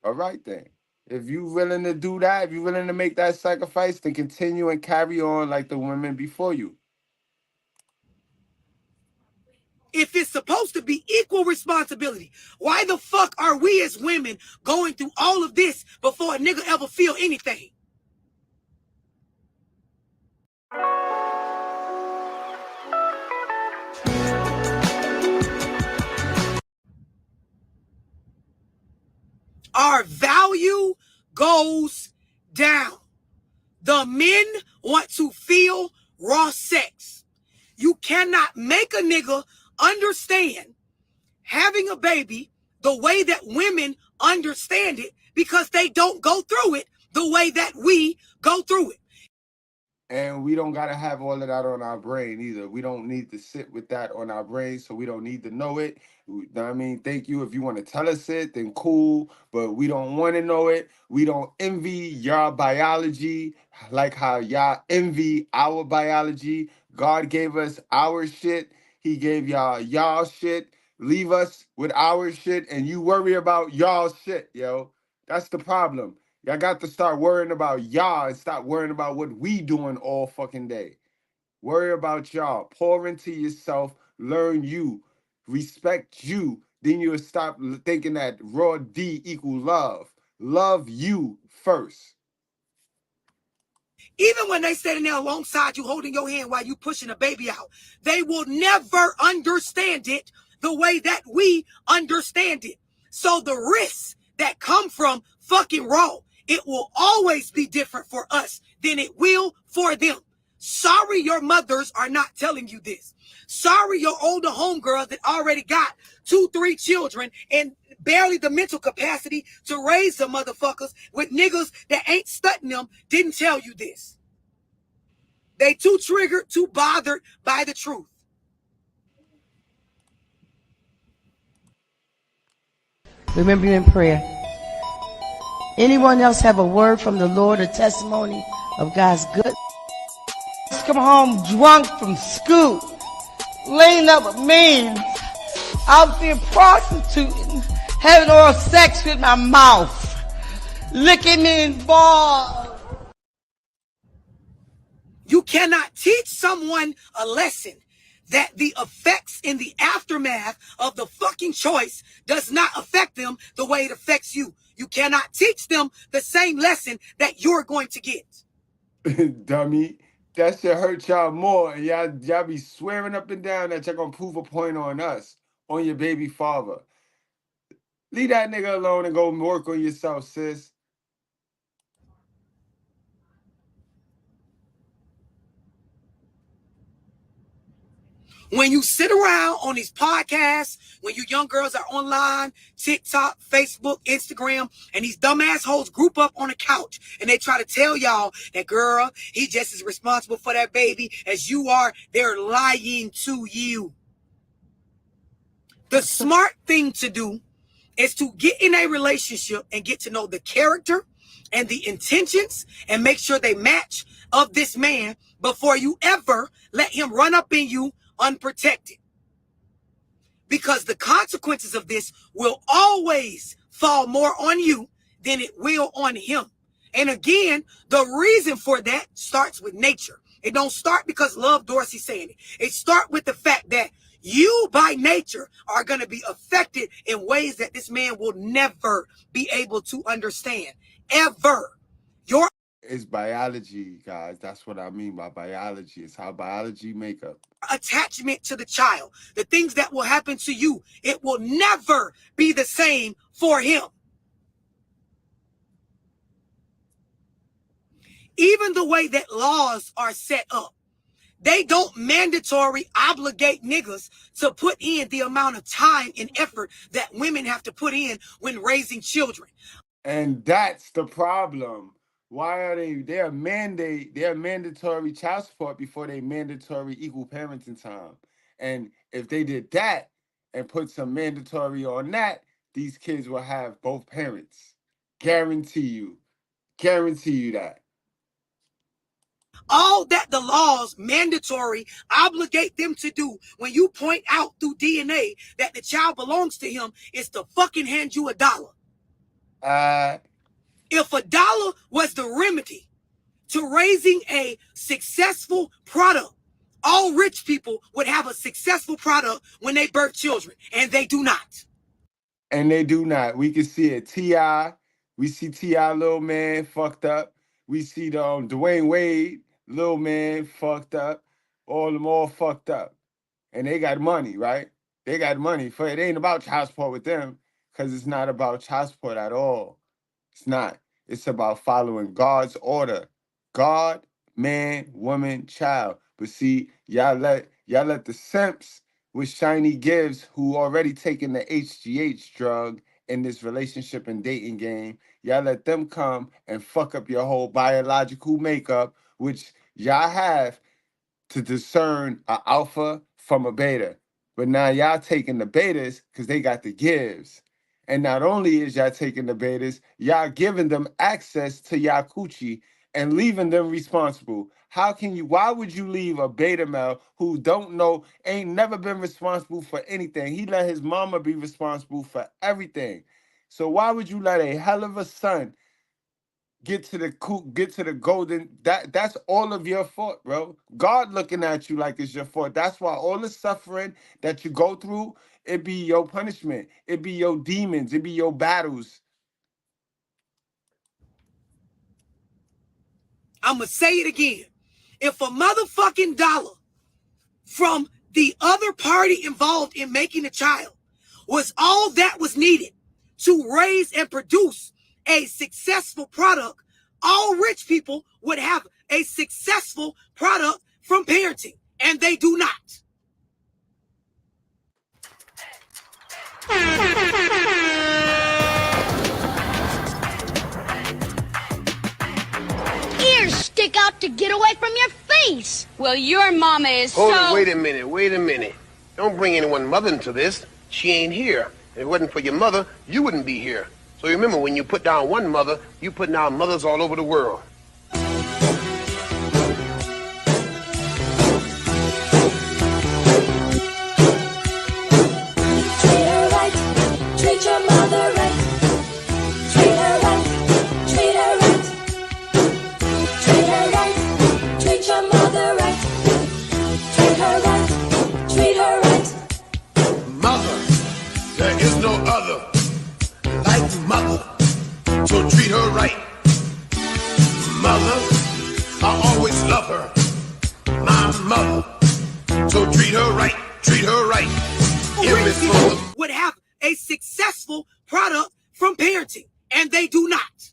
All right, then. If you're willing to do that, if you're willing to make that sacrifice, then continue and carry on like the women before you. If it's supposed to be equal responsibility, why the fuck are we as women going through all of this before a nigga ever feel anything? Our value goes down. The men want to feel raw sex. You cannot make a nigga understand having a baby the way that women understand it because they don't go through it the way that we go through it. And we don't got to have all of that on our brain either. We don't need to sit with that on our brain, so we don't need to know it. You know what I mean? Thank you. If you want to tell us it, then cool, but we don't want to know it. We don't envy your biology like how y'all envy our biology. God gave us our shit. He gave y'all shit. Leave us with our shit, and you worry about y'all shit, yo. That's the problem. Y'all got to start worrying about y'all and stop worrying about what we doing all fucking day. Worry about y'all. Pour into yourself. Learn you. Respect you. then you'll stop thinking that raw D equals love. Love you first. Even when they sitting there alongside you, holding your hand while you pushing a baby out, they will never understand it the way that we understand it. So the risks that come from fucking raw, it will always be different for us than it will for them. Sorry your mothers are not telling you this. Sorry your older homegirls that already got 2-3 children and barely the mental capacity to raise the motherfuckers with niggas that ain't stunting them didn't tell you this. They too triggered, too bothered by the truth. Remember you in prayer. Anyone else have a word from the Lord, a testimony of God's goodness? Come home drunk from school, laying up with men, out there prostituting, having oral sex with my mouth, licking me in balls. You cannot teach someone a lesson that the effects in the aftermath of the fucking choice does not affect them the way it affects you. You cannot teach them the same lesson that you're going to get. Dummy. That should hurt y'all more. And y'all be swearing up and down that y'all gonna prove a point on us, on your baby father. Leave that nigga alone and go work on yourself, sis. When you sit around on these podcasts, when you young girls are online, TikTok, Facebook, Instagram, and these dumb assholes group up on a couch and they try to tell y'all that, girl, he just as responsible for that baby as you are, they're lying to you. The smart thing to do is to get in a relationship and get to know the character and the intentions and make sure they match of this man before you ever let him run up in you unprotected. Because the consequences of this will always fall more on you than it will on him. And again, the reason for that starts with nature. It don't start because Love Dorsey saying it. It starts with the fact that you by nature are going to be affected in ways that this man will never be able to understand. Ever. It's biology, guys. That's what I mean by biology. It's how biology make up. Attachment to the child, the things that will happen to you, it will never be the same for him. Even the way that laws are set up, they don't mandatory obligate niggas to put in the amount of time and effort that women have to put in when raising children. And that's the problem. Why are they're mandatory child support before they mandatory equal parenting time. And if they did that and put some mandatory on that, these kids will have both parents. Guarantee you that. All that the laws mandatory obligate them to do when you point out through DNA that the child belongs to him is to fucking hand you $1. If $1 was the remedy to raising a successful product, all rich people would have a successful product when they birth children, and they do not. And they do not. We can see it. T.I., we see T.I. Lil Man fucked up. We see the Dwayne Wade, Lil Man fucked up. All them all fucked up. And they got money, right? They got money. For it ain't about child support with them, because it's not about child support at all. It's not. It's about following God's order. God, man, woman, child. But see, y'all let the simps with shiny gifts who already taking the HGH drug in this relationship and dating game, y'all let them come and fuck up your whole biological makeup, which y'all have to discern an alpha from a beta. But now y'all taking the betas because they got the gives. And not only is y'all taking the betas, y'all giving them access to y'all coochie and leaving them responsible. Why would you leave a beta male who don't know, ain't never been responsible for anything? He let his mama be responsible for everything. So why would you let a hell of a son get to the golden. That's all of your fault, bro. God looking at you like it's your fault. That's why all the suffering that you go through, it be your punishment. It be your demons. It be your battles. I'm going to say it again. If a motherfucking dollar from the other party involved in making a child was all that was needed to raise and produce a successful product, all rich people would have a successful product from parenting, and they do not. Ears stick out to get away from your face. Well, your mama is Hold it, wait a minute. Don't bring anyone mother into this. She ain't here. If it wasn't for your mother, you wouldn't be here. So remember, when you put down one mother, you put down mothers all over the world. Treat your mother right. Treat her right. Treat her right. Treat her right. Treat your mother right. Treat her right. Treat her right. Mother, there is no other like mother, so treat her right. Mother, I always love her. My mother, so treat her right. Treat her right. Would have a successful product from parenting, and they do not.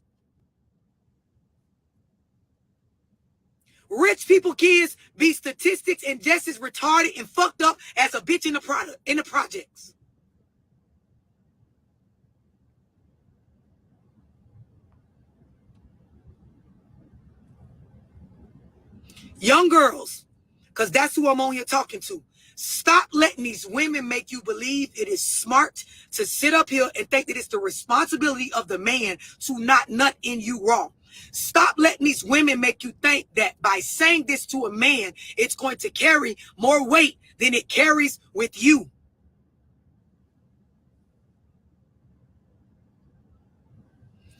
Rich people kids be statistics and just as retarded and fucked up as a bitch in the projects. Young girls, because that's who I'm on here talking to. Stop letting these women make you believe it is smart to sit up here and think that it's the responsibility of the man to not nut in you raw. Stop letting these women make you think that by saying this to a man, it's going to carry more weight than it carries with you.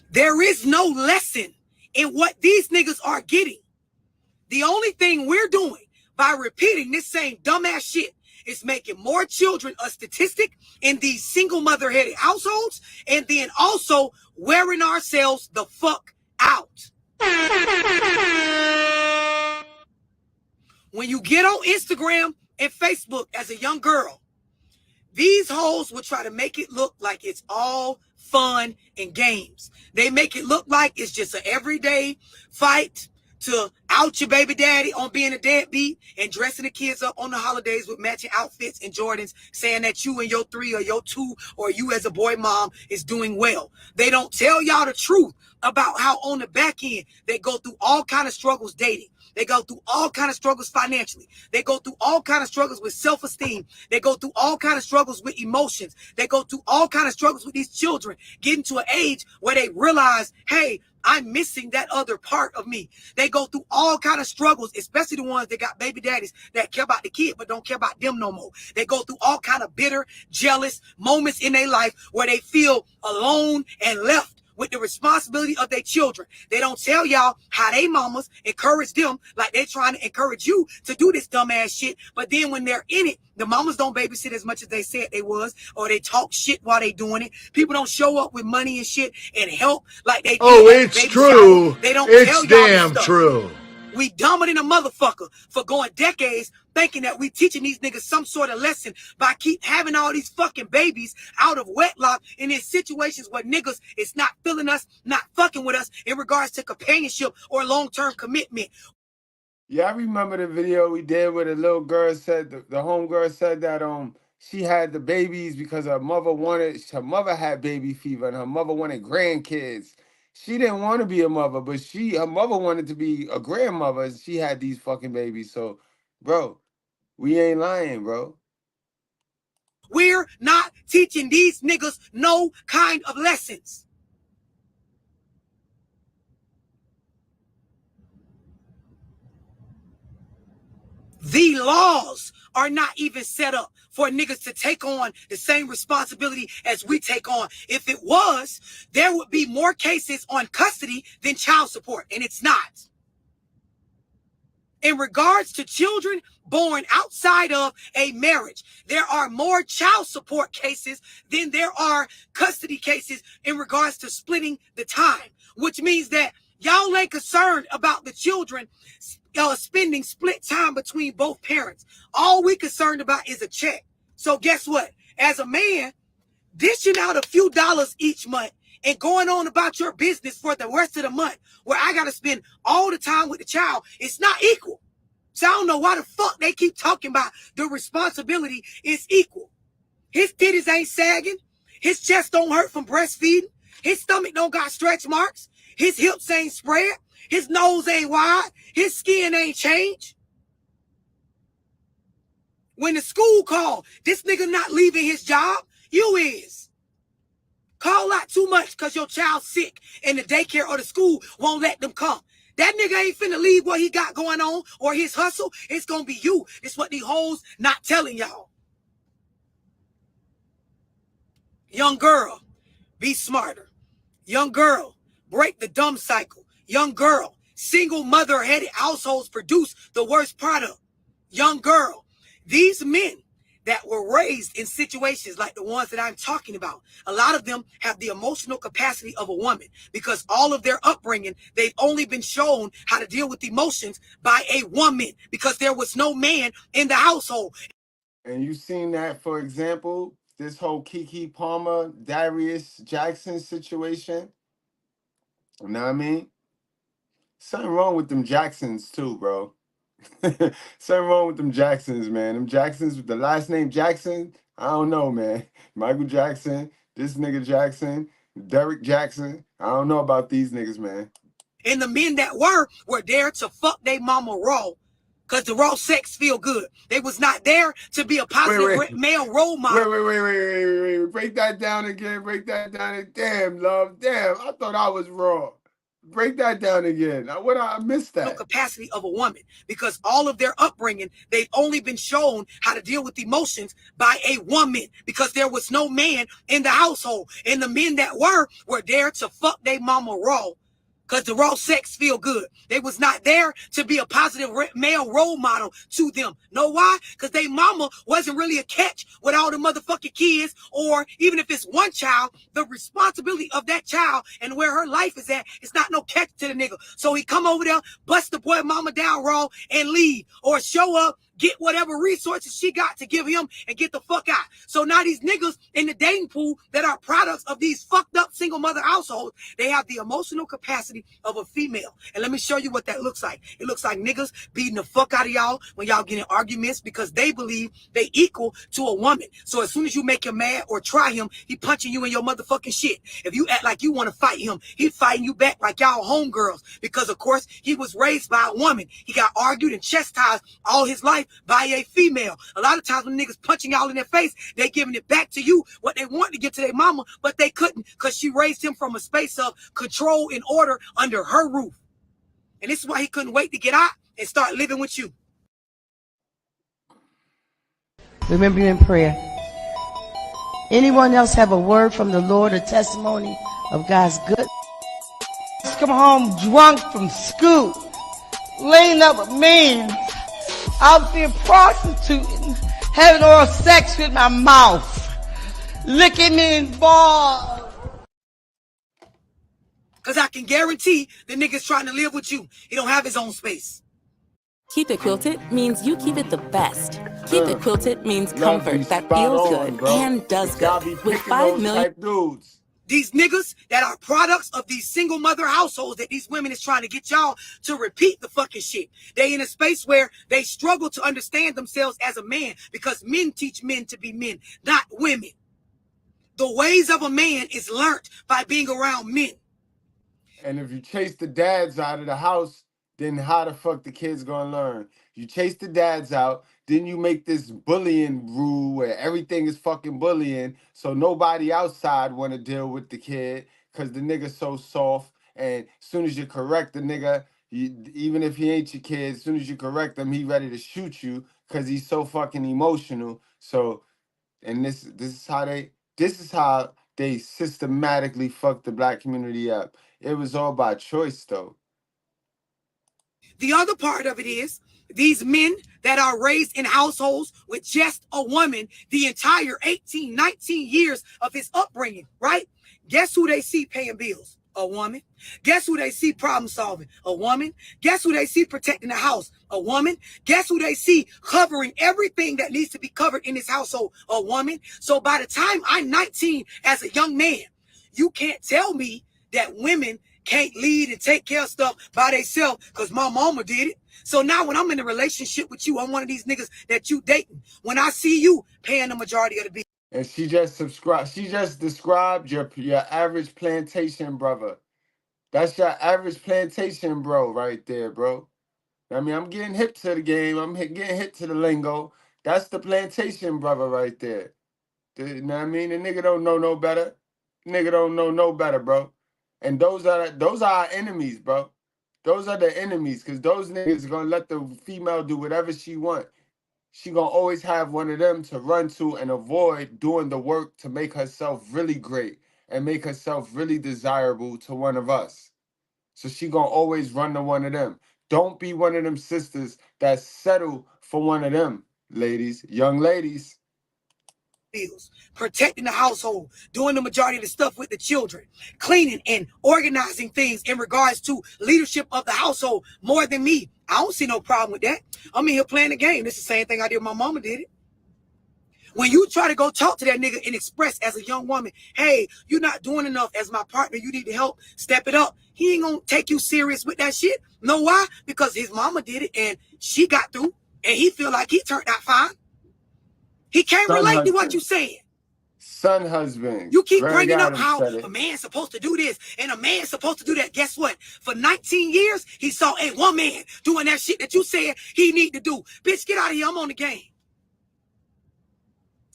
There is no lesson in what these niggas are getting. The only thing we're doing by repeating this same dumbass shit is making more children a statistic in these single mother-headed households, and then also wearing ourselves the fuck out. When you get on Instagram and Facebook as a young girl, these hoes will try to make it look like it's all fun and games. They make it look like it's just an everyday fight to out your baby daddy on being a deadbeat and dressing the kids up on the holidays with matching outfits and Jordans, saying that you and your 3 or your 2 or you as a boy mom is doing well. They don't tell y'all the truth about how on the back end they go through all kind of struggles dating. They go through all kind of struggles financially. They go through all kind of struggles with self-esteem. They go through all kind of struggles with emotions. They go through all kind of struggles with these children getting to an age where they realize, hey, I'm missing that other part of me. They go through all kind of struggles, especially the ones that got baby daddies that care about the kid but don't care about them no more. They go through all kind of bitter, jealous moments in their life where they feel alone and left with the responsibility of their children. They don't tell y'all how they mamas encourage them like they're trying to encourage you to do this dumbass shit. But then when they're in it, the mamas don't babysit as much as they said they was, or they talk shit while they doing it. People don't show up with money and shit and help like they Oh, did. it's true. They don't It's tell y'all damn this stuff. true. We dumber than a motherfucker for going decades thinking that we teaching these niggas some sort of lesson by keep having all these fucking babies out of wedlock in these situations where niggas is not feeling us, not fucking with us in regards to companionship or long-term commitment. Yeah, I remember the video we did where the little girl said, the homegirl said that she had the babies because her mother had baby fever and her mother wanted grandkids. She didn't want to be a mother, but her mother wanted to be a grandmother. She had these fucking babies. So, bro, we ain't lying, bro. We're not teaching these niggas no kind of lessons. The laws are not even set up for niggas to take on the same responsibility as we take on. If it was, there would be more cases on custody than child support, and it's not. In regards to children born outside of a marriage, there are more child support cases than there are custody cases in regards to splitting the time, which means that y'all ain't concerned about the children spending split time between both parents. All we concerned about is a check. So guess what? As a man, dishing out a few dollars each month and going on about your business for the rest of the month where I got to spend all the time with the child, it's not equal. So I don't know why the fuck they keep talking about the responsibility is equal. His titties ain't sagging. His chest don't hurt from breastfeeding. His stomach don't got stretch marks. His hips ain't spread. His nose ain't wide. His skin ain't changed. When the school call, this nigga not leaving his job, you is. Call out too much because your child's sick and the daycare or the school won't let them come. That nigga ain't finna leave what he got going on or his hustle. It's gonna be you. It's what these hoes not telling y'all. Young girl, be smarter. Young girl, break the dumb cycle. Young girl, single mother-headed households produce the worst product. Young girl, these men that were raised in situations like the ones that I'm talking about, a lot of them have the emotional capacity of a woman because all of their upbringing, they've only been shown how to deal with emotions by a woman because there was no man in the household. And you seen that, for example, this whole Keke Palmer, Darius Jackson situation. You know what I mean? Something wrong with them Jacksons too, bro. Something wrong with them Jacksons, man. Them Jacksons with the last name Jackson, I don't know, man. Michael Jackson, this nigga Jackson, Derek Jackson. I don't know about these niggas, man. And the men that were there to fuck their mama raw because the raw sex feel good. They was not there to be a positive male role model. Wait. Break that down again. Break that down again. Damn, love. Damn, I thought I was raw. Break that down again. What I missed that? No capacity of a woman because all of their upbringing, they've only been shown how to deal with emotions by a woman because there was no man in the household. And the men that were there to fuck their mama raw because the raw sex feel good. They was not there to be a positive male role model to them. Know why? Because their mama wasn't really a catch with all the motherfucking kids, or even if it's one child, the responsibility of that child and where her life is at, it's not no catch to the nigga. So he come over there, bust the boy mama down raw and leave, or show up, get whatever resources she got to give him and get the fuck out. So now these niggas in the dating pool that are products of these fucked up single mother households, they have the emotional capacity of a female. And let me show you what that looks like. It looks like niggas beating the fuck out of y'all when y'all get in arguments because they believe they equal to a woman. So as soon as you make him mad or try him, he punching you in your motherfucking shit. If you act like you want to fight him, he fighting you back like y'all homegirls because of course he was raised by a woman. He got argued and chastised all his life by a female. A lot of times when niggas punching y'all in their face, they giving it back to you what they want to give to their mama, but they couldn't because she raised him from a space of control and order under her roof. And this is why he couldn't wait to get out and start living with you. Remember you in prayer. Anyone else have a word from the Lord, a testimony of God's good? Come home drunk from school, laying up with men, out there prostituting, having oral sex with my mouth, licking me in balls. Because I can guarantee the nigga's trying to live with you. He don't have his own space. Keep it quilted means you keep it the best. Keep it quilted means comfort that feels good and does good. With 5 million dudes. These niggas that are products of these single mother households that these women is trying to get y'all to repeat the fucking shit. They in a space where they struggle to understand themselves as a man because men teach men to be men, not women. The ways of a man is learned by being around men. And if you chase the dads out of the house, then how the fuck the kids gonna learn? You chase the dads out, then you make this bullying rule where everything is fucking bullying, so nobody outside want to deal with the kid because the nigga's so soft. And as soon as you correct the nigga, Even if he ain't your kid, as soon as you correct him, he ready to shoot you because he's so fucking emotional. So, and this is how they systematically fucked the black community up. It was all by choice, though. The other part of it is these men that are raised in households with just a woman the entire 18, 19 years of his upbringing, right? Guess who they see paying bills? A woman. Guess who they see problem solving? A woman. Guess who they see protecting the house? A woman. Guess who they see covering everything that needs to be covered in his household? A woman. So by the time I'm 19 as a young man, you can't tell me that women can't lead and take care of stuff by themselves because my mama did it. So now when I'm in a relationship with you, I'm one of these niggas that you dating. When I see you paying the majority of the bill. And she just described your average plantation brother. That's your average plantation bro right there, bro. I mean, I'm getting hip to the game. I'm getting hip to the lingo. That's the plantation brother right there. You know what I mean? The nigga don't know no better. Nigga don't know no better, bro. And those are our enemies, bro. Those are the enemies, because those niggas are gonna let the female do whatever she want. She gonna always have one of them to run to and avoid doing the work to make herself really great and make herself really desirable to one of us. So she gonna always run to one of them. Don't be one of them sisters that settle for one of them, ladies, young ladies. Bills, protecting the household, doing the majority of the stuff with the children, cleaning and organizing things in regards to leadership of the household more than me. I don't see no problem with that. I'm in here playing the game. This is the same thing I did when my mama did it. When you try to go talk to that nigga and express as a young woman, hey, you're not doing enough as my partner, you need to help, step it up. He ain't gonna take you serious with that shit. Know why? Because his mama did it and she got through and he feel like he turned out fine. He can't relate to what you're saying. Son husband. You keep bringing up how a man's supposed to do this and a man's supposed to do that. Guess what? For 19 years, he saw one man doing that shit that you said he need to do. Bitch, get out of here. I'm on the game.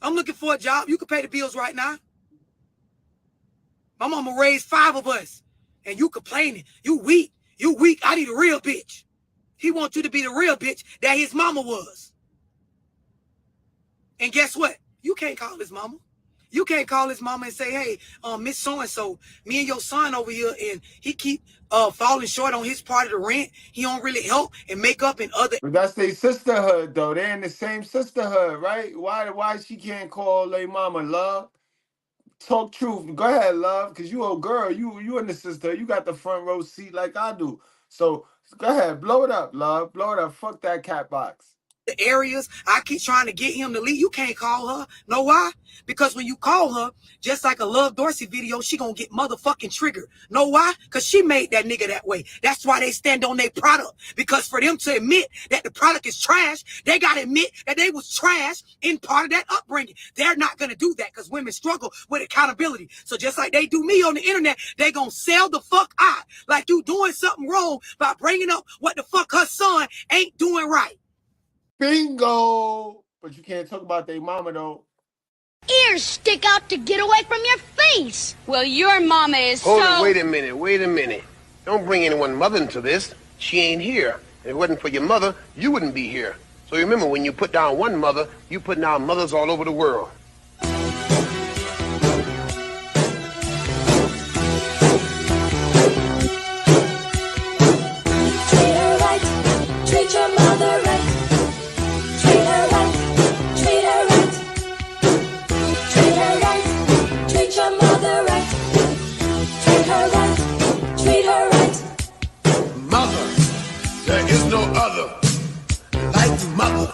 I'm looking for a job. You can pay the bills right now. My mama raised 5 of us. And you complaining. You weak. You weak. I need a real bitch. He wants you to be the real bitch that his mama was. And guess what? You can't call his mama. You can't call his mama and say, hey, Miss So-and-so, me and your son over here, and he keep falling short on his part of the rent. He don't really help and make up in other. But that's their sisterhood, though. They're in the same sisterhood, right? Why she can't call their mama, love? Talk truth. Go ahead, love, because you a girl. You in the sister. You got the front row seat like I do. So go ahead, blow it up, love. Blow it up. Fuck that cat box. The areas I keep trying to get him to leave. You can't call her. Know why? Because when you call her, just like a Love Dorsey video, she gonna get motherfucking triggered. Know why? Because she made that nigga that way. That's why they stand on their product. Because for them to admit that the product is trash, they gotta admit that they was trash in part of that upbringing. They're not gonna do that because women struggle with accountability. So just like they do me on the internet, they gonna sell the fuck out like you doing something wrong by bringing up what the fuck her son ain't doing right. Bingo! But you can't talk about their mama, though. Ears stick out to get away from your face. Well, your mama is Hold it, wait a minute. Don't bring anyone mother into this. She ain't here. If it wasn't for your mother, you wouldn't be here. So remember, when you put down one mother, you put down mothers all over the world. Treat her right. Treat your mother right. Treat her right. Treat her right. Treat her right. Treat your mother right. Treat her right. Treat her right. Mother, there is no other like mother,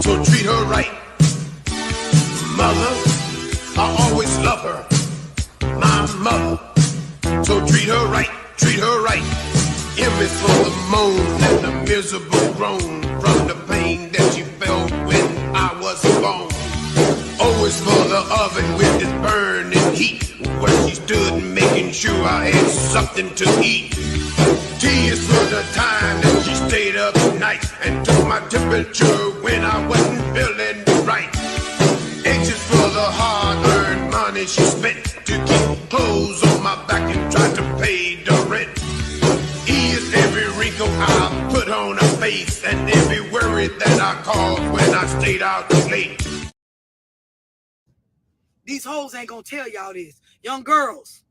so treat her right. Mother, I always love her, my mother, so treat her right, treat her right. M is for the moan and the miserable groan from the pain that she felt when I was born. O is for the oven with its burning heat, where she stood making sure I had something to eat. T is for the time that she stayed up night and took my temperature when I wasn't feeling right. H is for the hard-earned money she spent to keep clothes on my back and try to pay the rent. E is every wrinkle face and every worry that I caused when I stayed out late. These hoes ain't gonna tell y'all this. Young girls,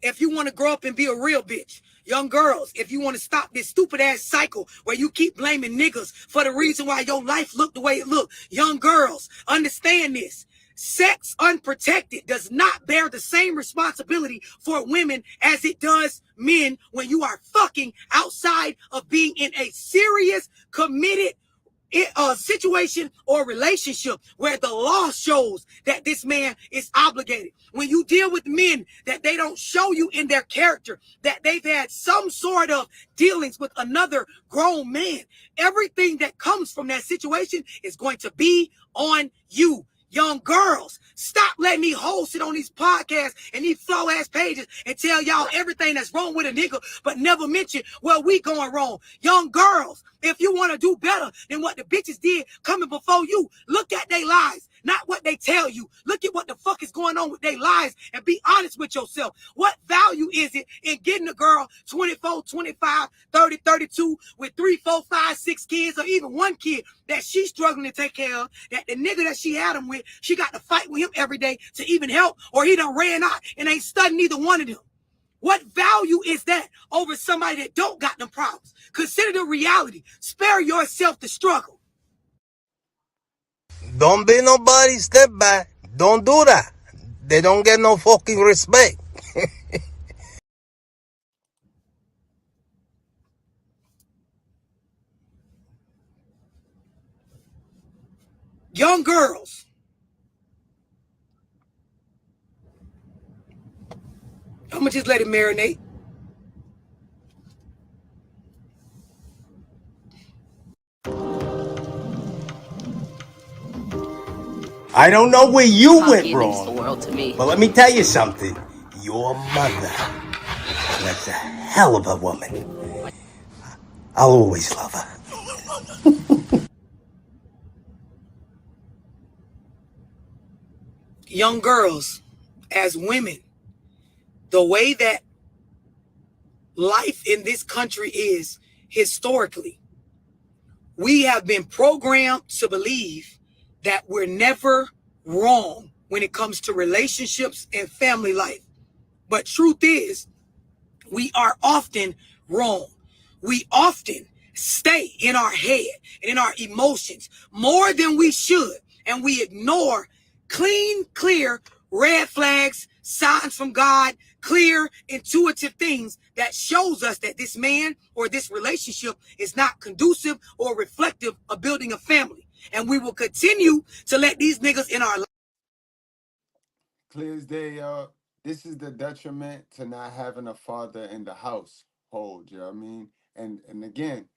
if you want to grow up and be a real bitch, young girls, if you want to stop this stupid ass cycle where you keep blaming niggas for the reason why your life looked the way it looked, young girls, understand this. Sex unprotected does not bear the same responsibility for women as it does men when you are fucking outside of being in a serious, committed situation or relationship where the law shows that this man is obligated. When you deal with men that they don't show you in their character that they've had some sort of dealings with another grown man, everything that comes from that situation is going to be on you. Young girls, stop letting these hoes sit on these podcasts and these flow ass pages and tell y'all everything that's wrong with a nigga, but never mention where we going wrong. Young girls, if you want to do better than what the bitches did coming before you, look at their lives, not what they tell you. Look at what the fuck is going on with their lives and be honest with yourself. What value is it in getting a girl 24, 25, 30, 32 with 3, 4, 5, 6 kids or even one kid that she's struggling to take care of, that the nigga that she had him with, she got to fight with him every day to even help, or he done ran out and ain't studying either one of them? What value is that over somebody that don't got them problems? Consider the reality. Spare yourself the struggle. Don't be nobody's step back. Don't do that. They don't get no fucking respect. Young girls, I'm gonna just let it marinate. I don't know where you How went he thinks the wrong, world to me. but let me tell you something. Your mother was a hell of a woman. I'll always love her. Young girls, as women, the way that life in this country is historically, we have been programmed to believe that we're never wrong when it comes to relationships and family life. But truth is, we are often wrong. We often stay in our head and in our emotions more than we should. And we ignore clean, clear red flags, signs from God, clear, intuitive things that shows us that this man or this relationship is not conducive or reflective of building a family. And we will continue to let these niggas in our life. Clear as day, y'all. This is the detriment to not having a father in the household, you know what I mean? And again,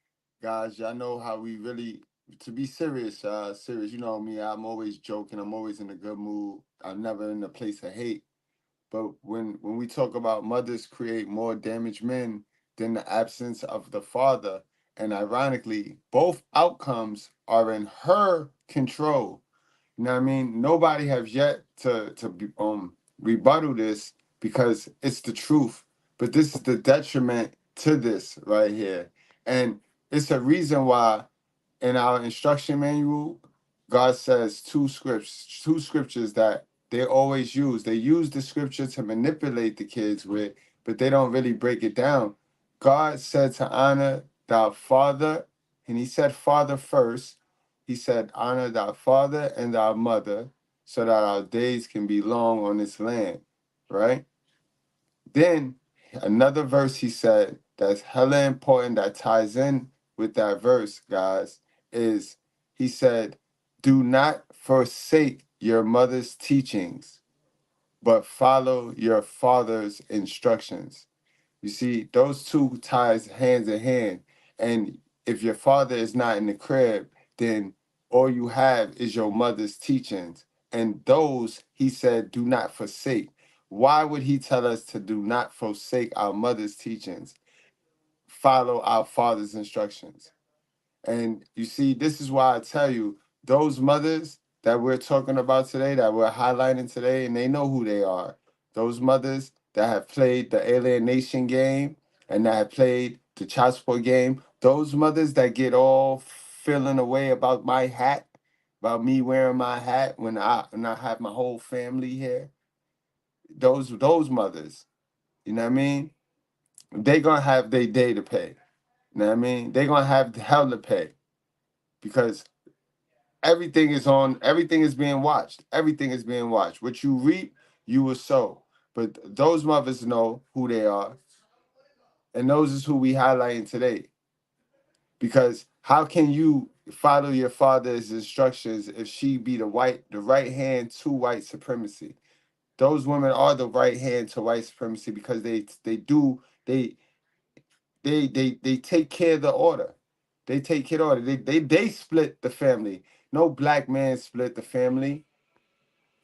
guys, y'all know how we really, to be serious, serious. You know me, I'm always joking, I'm always in a good mood. I'm never in a place of hate. But when we talk about mothers create more damaged men than the absence of the father, and ironically, both outcomes are in her control. You know what I mean? Nobody has yet to rebuttal this because it's the truth. But this is the detriment to this right here. And it's a reason why in our instruction manual, God says two scriptures that they always use. They use the scripture to manipulate the kids with, but they don't really break it down. God said to honor thy father, and he said father first. He said, honor thy father and thy mother, so that our days can be long on this land, right? Then another verse he said that's hella important that ties in with that verse, guys, is he said, do not forsake your mother's teachings, but follow your father's instructions. You see, those two ties hands in hand. And if your father is not in the crib, then all you have is your mother's teachings. And those, he said, do not forsake. Why would he tell us to do not forsake our mother's teachings? Follow our father's instructions. And you see, this is why I tell you, those mothers that we're talking about today, that we're highlighting today, and they know who they are. Those mothers that have played the alienation game and that have played the child support game, those mothers that get all feeling away about my hat, about me wearing my hat when I have my whole family here, those mothers, you know what I mean? They gonna have their day to pay. You know what I mean? They gonna have hell to pay because everything is being watched. Everything is being watched. What you reap, you will sow. But those mothers know who they are. And those is who we highlighting today. Because how can you follow your father's instructions if she be the right hand to white supremacy? Those women are the right hand to white supremacy because they take care of the order. They take care of the order. They split the family. No black man split the family.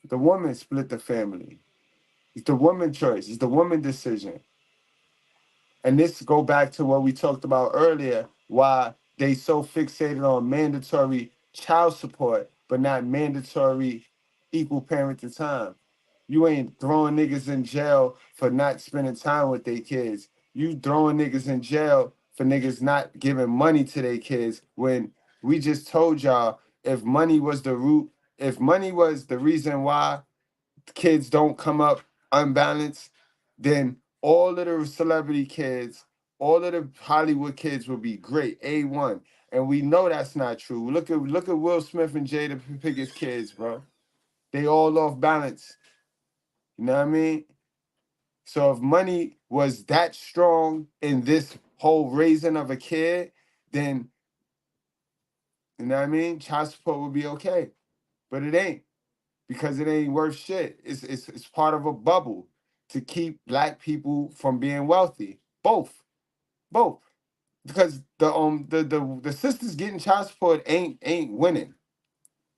The woman split the family. It's the woman's choice. It's the woman's decision. And this go back to what we talked about earlier, why they so fixated on mandatory child support, but not mandatory equal parenting time. You ain't throwing niggas in jail for not spending time with their kids. You throwing niggas in jail for niggas not giving money to their kids when we just told y'all if money was the root, if money was the reason why kids don't come up unbalanced, then all of the celebrity kids, all of the Hollywood kids will be great, A1. And we know that's not true. Look at Will Smith and Jada Pickett's kids, bro. They all off balance. You know what I mean? So if money was that strong in this whole raising of a kid, then you know what I mean? Child support would be okay. But it ain't. Because it ain't worth shit. It's part of a bubble to keep black people from being wealthy. Both. Because the sisters getting child support ain't winning.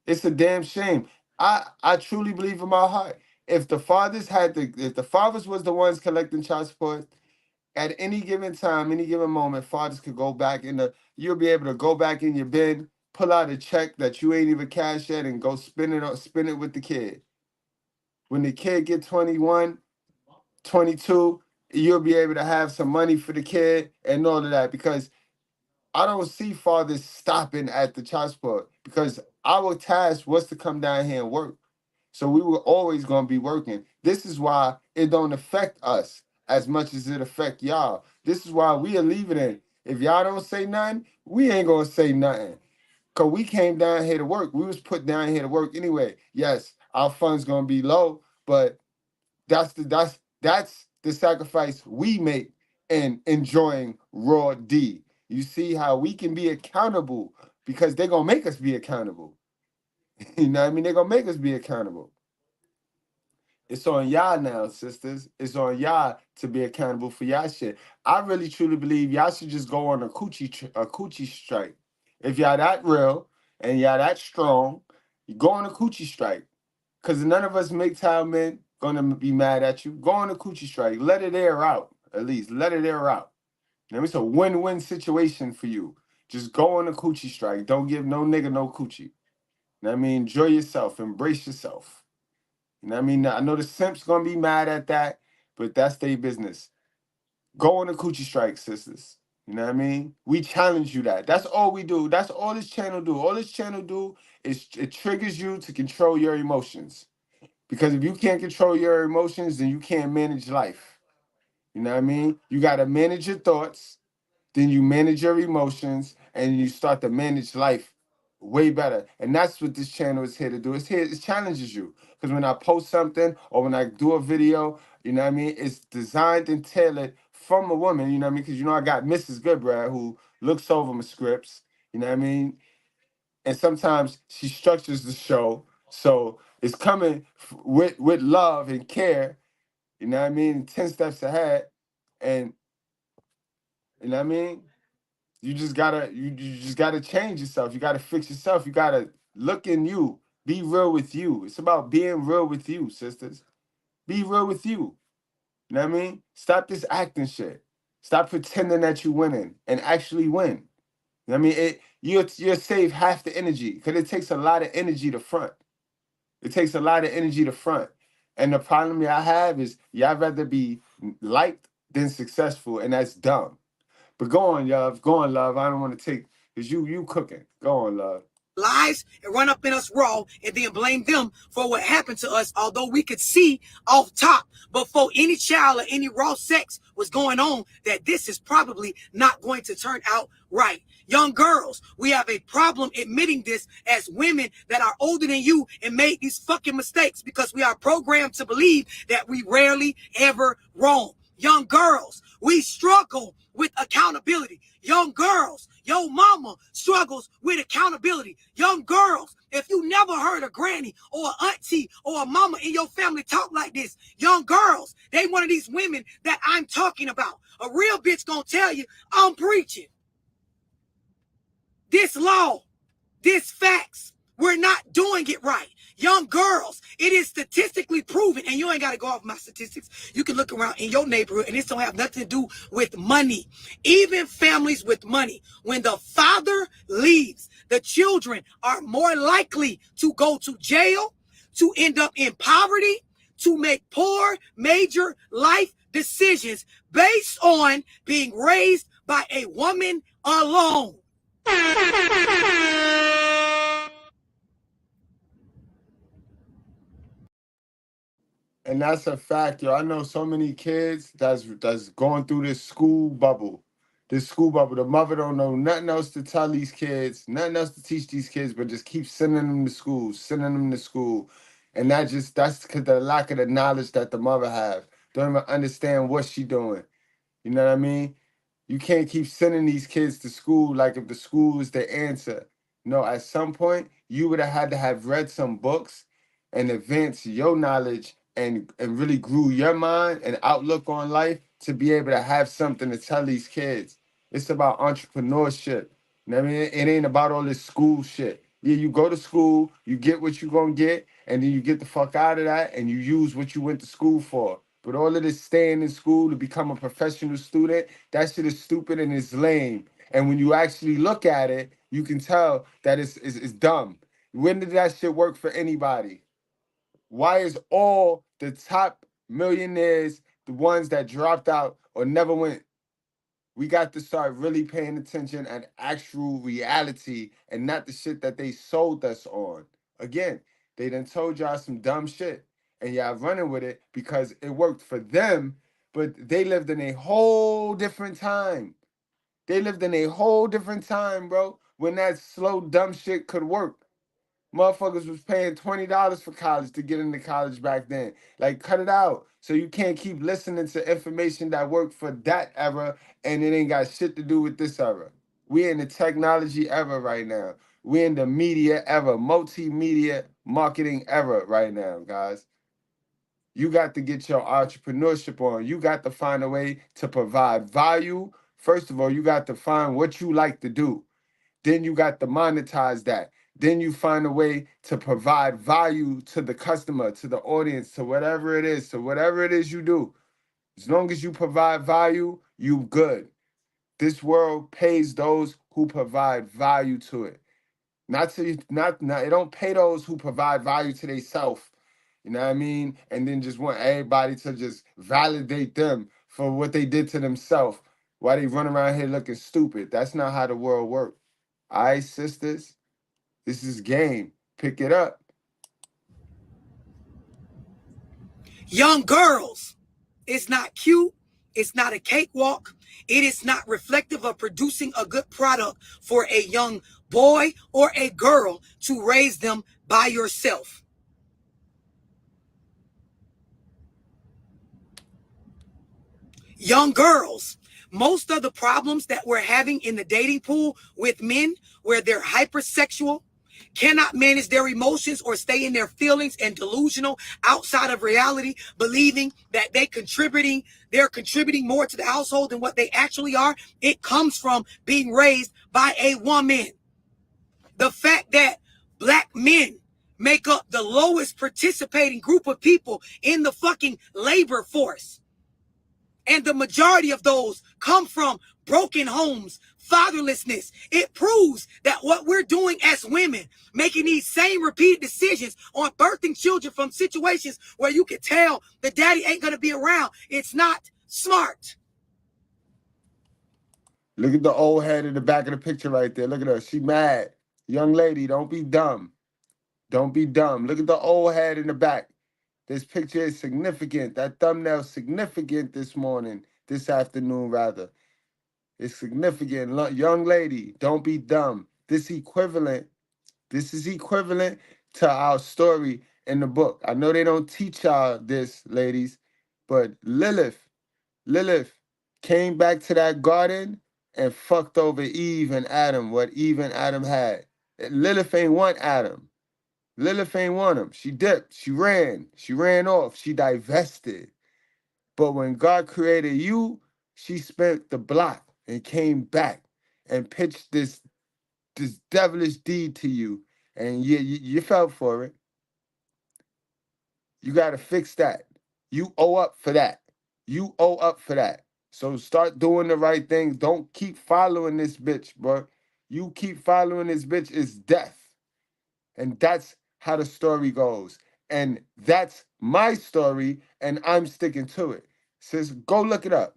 It's a damn shame. I truly believe in my heart. If the fathers was the ones collecting child support, at any given time, any given moment, fathers could go back you'll be able to go back in your bin, pull out a check that you ain't even cashed yet, and go spin it with the kid. When the kid get 21, 22, you'll be able to have some money for the kid and all of that, because I don't see fathers stopping at the child support, because our task was to come down here and work. So we were always going to be working. This is why it don't affect us as much as it affect y'all. This is why we are leaving it. If y'all don't say nothing, we ain't going to say nothing. Because we came down here to work. We was put down here to work anyway. Yes, our funds going to be low, but that's the sacrifice we make in enjoying raw D. You see how we can be accountable because they're going to make us be accountable. You know what I mean? They're going to make us be accountable. It's on y'all now, sisters. It's on y'all to be accountable for y'all shit. I really truly believe y'all should just go on a coochie strike. If y'all that real and y'all that strong, you go on a coochie strike. Because none of us MGTOW men gonna be mad at you. Go on a coochie strike. Let it air out. At least let it air out. It's a win-win situation for you. Just go on a coochie strike. Don't give no nigga no coochie. You know what I mean? Enjoy yourself. Embrace yourself. You know what I mean? I know the simps gonna be mad at that, but that's their business. Go on a coochie strike, sisters. You know what I mean? We challenge you that. That's all we do. That's all this channel do. All this channel do is it triggers you to control your emotions. Because if you can't control your emotions, then you can't manage life. You know what I mean? You got to manage your thoughts, then you manage your emotions, and you start to manage life way better. And that's what this channel is here to do. It challenges you. Because when I post something or when I do a video, you know what I mean? It's designed and tailored from a woman, you know what I mean? Because, I got Mrs. Goodbread who looks over my scripts, you know what I mean? And sometimes she structures the show. So it's coming with love and care, you know what I mean? 10 steps ahead. And you know what I mean? You just gotta change yourself. You gotta fix yourself. You gotta look in you. Be real with you. It's about being real with you, sisters. Be real with you. You know what I mean? Stop this acting shit. Stop pretending that you winning and actually win. You know what I mean? You'll save half the energy because it takes a lot of energy to front. It takes a lot of energy to front. And the problem y'all have is y'all rather be liked than successful, and that's dumb. But go on, love. Go on, love. I don't want to take, because you cooking. Go on, love. Lives and run up in us raw and then blame them for what happened to us, although we could see off top before any child or any raw sex was going on that this is probably not going to turn out right. Young girls, we have a problem admitting this as women that are older than you and made these fucking mistakes because we are programmed to believe that we rarely ever wrong. Young girls, we struggle with accountability. Young girls, your mama struggles with accountability. Young girls, if you never heard a granny or an auntie or a mama in your family talk like this, young girls, they one of these women that I'm talking about. A real bitch gonna tell you, I'm preaching. This law, this facts, we're not doing it right. Young girls, it is statistically proven, and you ain't got to go off my statistics. You can look around in your neighborhood, and this don't have nothing to do with money. Even families with money, when the father leaves, the children are more likely to go to jail, to end up in poverty, to make poor, major life decisions based on being raised by a woman alone. And that's a fact, yo. I know so many kids that's going through this school bubble. This school bubble. The mother don't know nothing else to tell these kids, nothing else to teach these kids, but just keep sending them to school, sending them to school. And that's because the lack of the knowledge that the mother have. Don't even understand what she doing. You know what I mean? You can't keep sending these kids to school like if the school is the answer. No, at some point, you would have had to have read some books and advance your knowledge and really grew your mind and outlook on life to be able to have something to tell these kids. It's about entrepreneurship. You know what I mean? It ain't about all this school shit. Yeah, you go to school, you get what you're going to get, and then you get the fuck out of that and you use what you went to school for. But all of this staying in school to become a professional student, that shit is stupid and it's lame. And when you actually look at it, you can tell that it's dumb. When did that shit work for anybody? Why is all the top millionaires the ones that dropped out or never went? We got to start really paying attention at actual reality and not the shit that they sold us on. Again, they done told y'all some dumb shit and y'all running with it because it worked for them, but they lived in a whole different time. They lived in a whole different time, bro, when that slow, dumb shit could work. Motherfuckers was paying $20 for college to get into college back then. Like, cut it out. So you can't keep listening to information that worked for that era and it ain't got shit to do with this era. We in the technology era right now. We in the media era, multimedia marketing era right now, guys. You got to get your entrepreneurship on. You got to find a way to provide value. First of all, you got to find what you like to do. Then you got to monetize that. Then you find a way to provide value to the customer, to the audience, to whatever it is, you do. As long as you provide value, you good. This world pays those who provide value to it. It don't pay those who provide value to themselves. You know what I mean? And then just want everybody to just validate them for what they did to themselves while they run around here looking stupid. That's not how the world works. All right, sisters? This is game. Pick it up. Young girls, it's not cute. It's not a cakewalk. It is not reflective of producing a good product for a young boy or a girl to raise them by yourself. Young girls, most of the problems that we're having in the dating pool with men where they're hypersexual, cannot manage their emotions or stay in their feelings and delusional outside of reality, believing that they're contributing more to the household than what they actually are. It comes from being raised by a woman. The fact that black men make up the lowest participating group of people in the fucking labor force. And the majority of those come from broken homes, fatherlessness. It proves that what we're doing as women, making these same repeated decisions on birthing children from situations where you can tell the daddy ain't going to be around, it's not smart. Look at the old head in the back of the picture right there. Look at her. She mad. Young lady, don't be dumb. Don't be dumb. Look at the old head in the back. This picture is significant. That thumbnail's significant this afternoon rather. It's significant. Young lady, don't be dumb. This is equivalent to our story in the book. I know they don't teach y'all this, ladies, but Lilith came back to that garden and fucked over Eve and Adam, what Eve and Adam had. Lilith ain't want Adam. Lilith ain't want him. She dipped. She ran off. She divested. But when God created you, she spent the block and came back and pitched this devilish deed to you. And you fell for it. You got to fix that. You owe up for that. You owe up for that. So start doing the right thing. Don't keep following this bitch, bro. You keep following this bitch, it's death. And that's how the story goes. And that's my story, and I'm sticking to it. Sis, go look it up.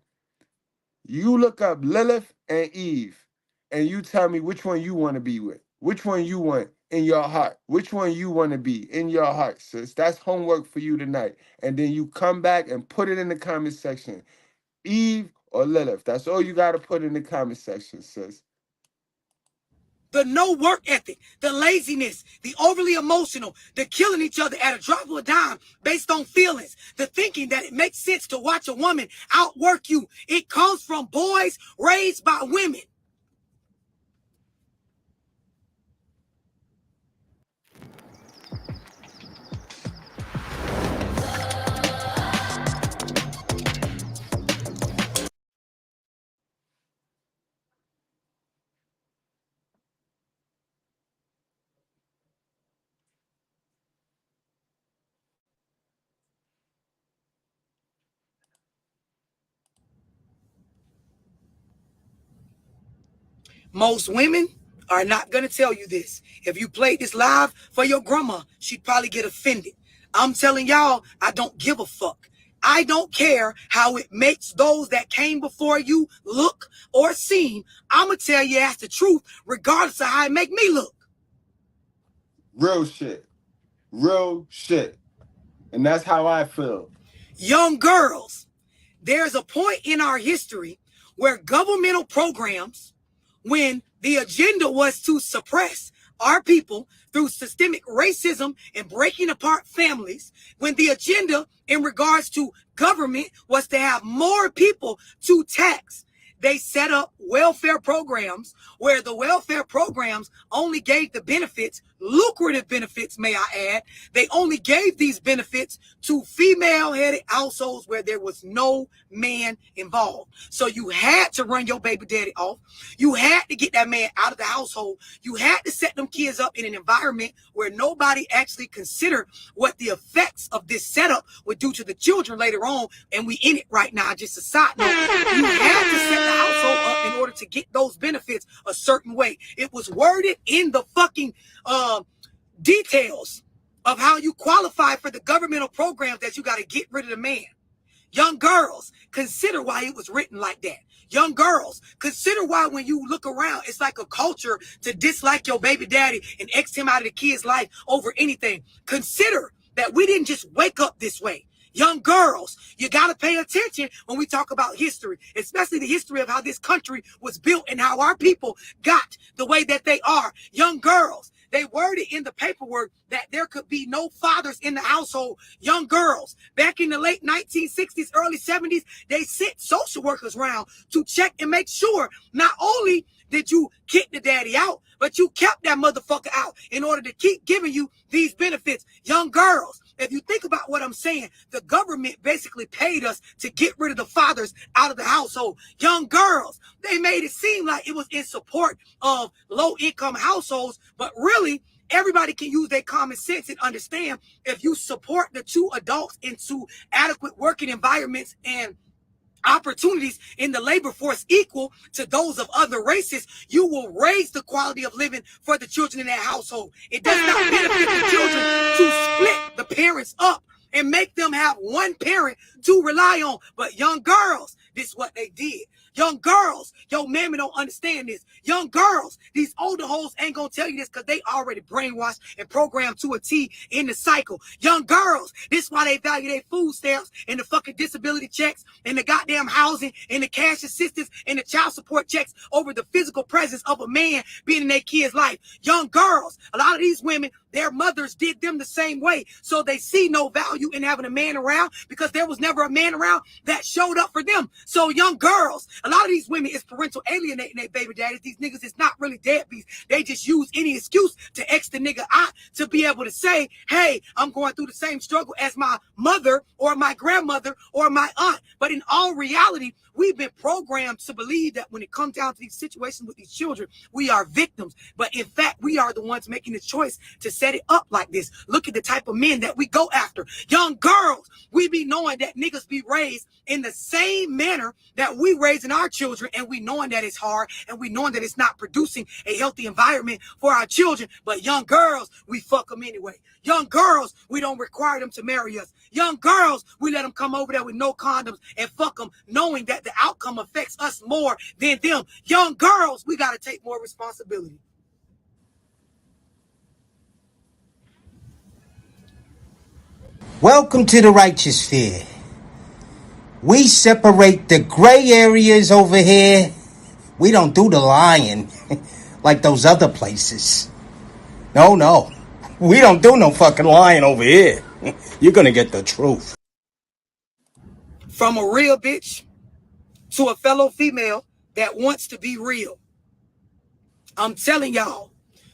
You look up Lilith and Eve, and you tell me which one you want to be with. Which one you want in your heart. Which one you want to be in your heart, sis. That's homework for you tonight. And then you come back and put it in the comment section. Eve or Lilith. That's all you got to put in the comment section, sis. The no work ethic, the laziness, the overly emotional, the killing each other at a drop of a dime based on feelings, the thinking that it makes sense to watch a woman outwork you. It comes from boys raised by women. Most women are not going to tell you this. If you played this live for your grandma, she'd probably get offended. I'm telling y'all, I don't give a fuck. I don't care how it makes those that came before you look or seem. I'm going to tell you that's the truth, regardless of how it make me look. Real shit. Real shit. And that's how I feel. Young girls, there's a point in our history where governmental programs, when the agenda was to suppress our people through systemic racism and breaking apart families, when the agenda in regards to government was to have more people to tax, they set up welfare programs where the welfare programs only gave the benefits, lucrative benefits, may I add. They only gave these benefits to female-headed households where there was no man involved. So you had to run your baby daddy off. You had to get that man out of the household. You had to set them kids up in an environment where nobody actually considered what the effects of this setup would do to the children later on. And we in it right now, just a side note. You had to set the household up in order to get those benefits a certain way. It was worded in the fucking details of how you qualify for the governmental programs that you got to get rid of the man. Young girls, consider why it was written like that. Young girls, consider why when you look around, it's like a culture to dislike your baby daddy and X him out of the kid's life over anything. Consider that we didn't just wake up this way. Young girls, you got to pay attention when we talk about history, especially the history of how this country was built and how our people got the way that they are. Young girls, they worded in the paperwork that there could be no fathers in the household. Young girls, back in the late 1960s, early 70s, they sent social workers around to check and make sure not only did you kick the daddy out, but you kept that motherfucker out in order to keep giving you these benefits. Young girls, if you think about what I'm saying, the government basically paid us to get rid of the fathers out of the household. Young girls, they made it seem like it was in support of low-income households, but really, everybody can use their common sense and understand if you support the two adults into adequate working environments and opportunities in the labor force equal to those of other races, you will raise the quality of living for the children in that household. It does not benefit the children to split the parents up and make them have one parent to rely on. But young girls, this is what they did. Young girls, yo, mammy don't understand this. Young girls, these older hoes ain't gonna tell you this because they already brainwashed and programmed to a T in the cycle. Young girls, this is why they value their food stamps and the fucking disability checks and the goddamn housing and the cash assistance and the child support checks over the physical presence of a man being in their kid's life. Young girls, a lot of these women, their mothers did them the same way. So they see no value in having a man around because there was never a man around that showed up for them. So young girls, a lot of these women is parental alienating their baby daddies. These niggas is not really deadbeats. They just use any excuse to X the nigga out to be able to say, hey, I'm going through the same struggle as my mother or my grandmother or my aunt. But in all reality, we've been programmed to believe that when it comes down to these situations with these children, we are victims. But in fact, we are the ones making the choice to set it up like this. Look at the type of men that we go after. Young girls, we be knowing that niggas be raised in the same manner that we raising our children, and we knowing that it's hard, and we knowing that it's not producing a healthy environment for our children. But young girls, we fuck them anyway. Young girls, we don't require them to marry us. Young girls, we let them come over there with no condoms and fuck them, knowing that the outcome affects us more than them. Young girls, we got to take more responsibility. Welcome to the righteous sphere. We separate the gray areas over here. We don't do the lying like those other places. No. We don't do no fucking lying over here. You're gonna get the truth. From a real bitch to a fellow female that wants to be real. I'm telling y'all,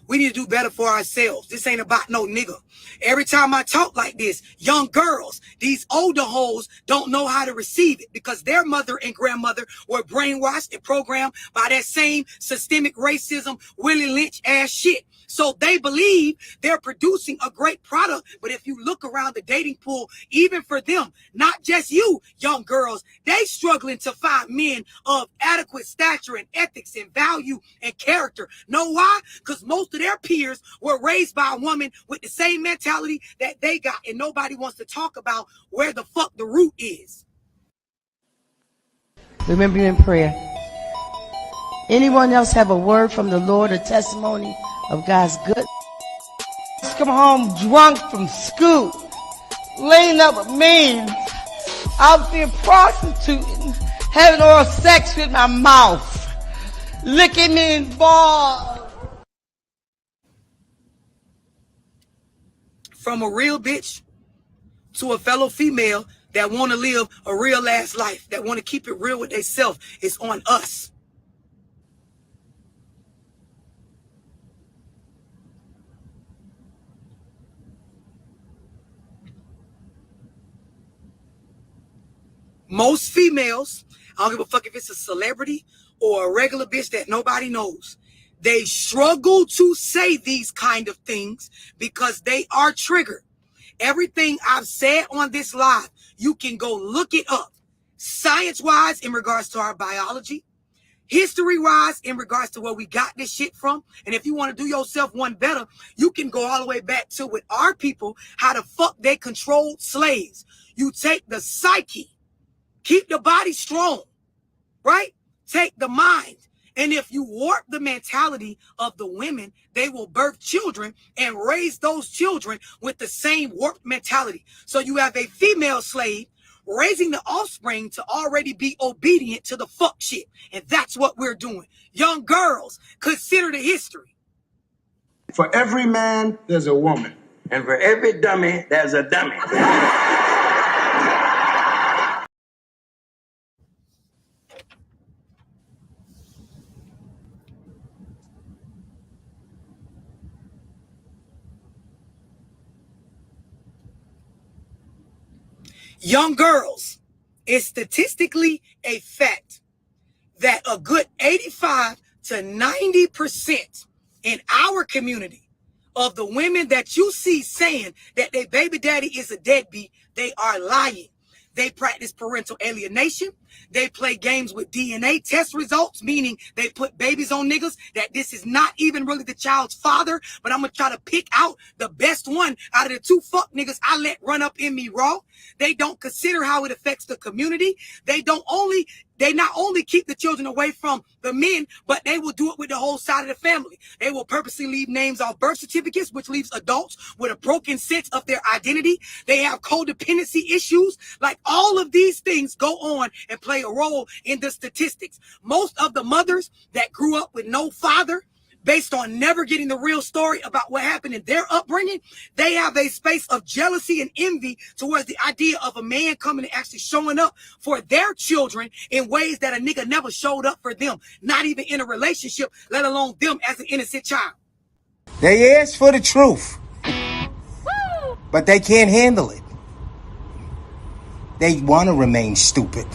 we need to do better for ourselves. This ain't about no nigga. Every time I talk like this, young girls, these older hoes don't know how to receive it because their mother and grandmother were brainwashed and programmed by that same systemic racism, Willie Lynch ass shit. So they believe they're producing a great product. But if you look around the dating pool, even for them, not just you, young girls, they struggling to find men of adequate stature and ethics and value and character. Know why? Because most of their peers were raised by a woman with the same mentality that they got. And nobody wants to talk about where the fuck the root is. Remember you in prayer. Anyone else have a word from the Lord, a testimony of God's good? Come home drunk from school, laying up with men, out there prostituting, having oral sex with my mouth, licking me in balls. From a real bitch to a fellow female that want to live a real ass life, that want to keep it real with themselves, it's on us. Most females, I don't give a fuck if it's a celebrity or a regular bitch that nobody knows, they struggle to say these kind of things because they are triggered. Everything I've said on this live, you can go look it up. Science-wise, in regards to our biology, history-wise, in regards to where we got this shit from. And if you want to do yourself one better, you can go all the way back to with our people, how the fuck they controlled slaves. You take the psyche, keep the body strong, right? Take the mind. And if you warp the mentality of the women, they will birth children and raise those children with the same warped mentality. So you have a female slave raising the offspring to already be obedient to the fuck shit. And that's what we're doing. Young girls, consider the history. For every man, there's a woman. And for every dummy, there's a dummy. Young girls, it's statistically a fact that a good 85 to 90% in our community of the women that you see saying that their baby daddy is a deadbeat, they are lying. They practice parental alienation. They play games with DNA test results, meaning they put babies on niggas that this is not even really the child's father, but I'm going to try to pick out the best one out of the two fuck niggas I let run up in me raw. They don't consider how it affects the community. They don't only They not only keep the children away from the men, but they will do it with the whole side of the family. They will purposely leave names off birth certificates, which leaves adults with a broken sense of their identity. They have codependency issues. Like, all of these things go on and play a role in the statistics. Most of the mothers that grew up with no father, based on never getting the real story about what happened in their upbringing, they have a space of jealousy and envy towards the idea of a man coming and actually showing up for their children in ways that a nigga never showed up for them, not even in a relationship, let alone them as an innocent child. They ask for the truth, but they can't handle it. They want to remain stupid.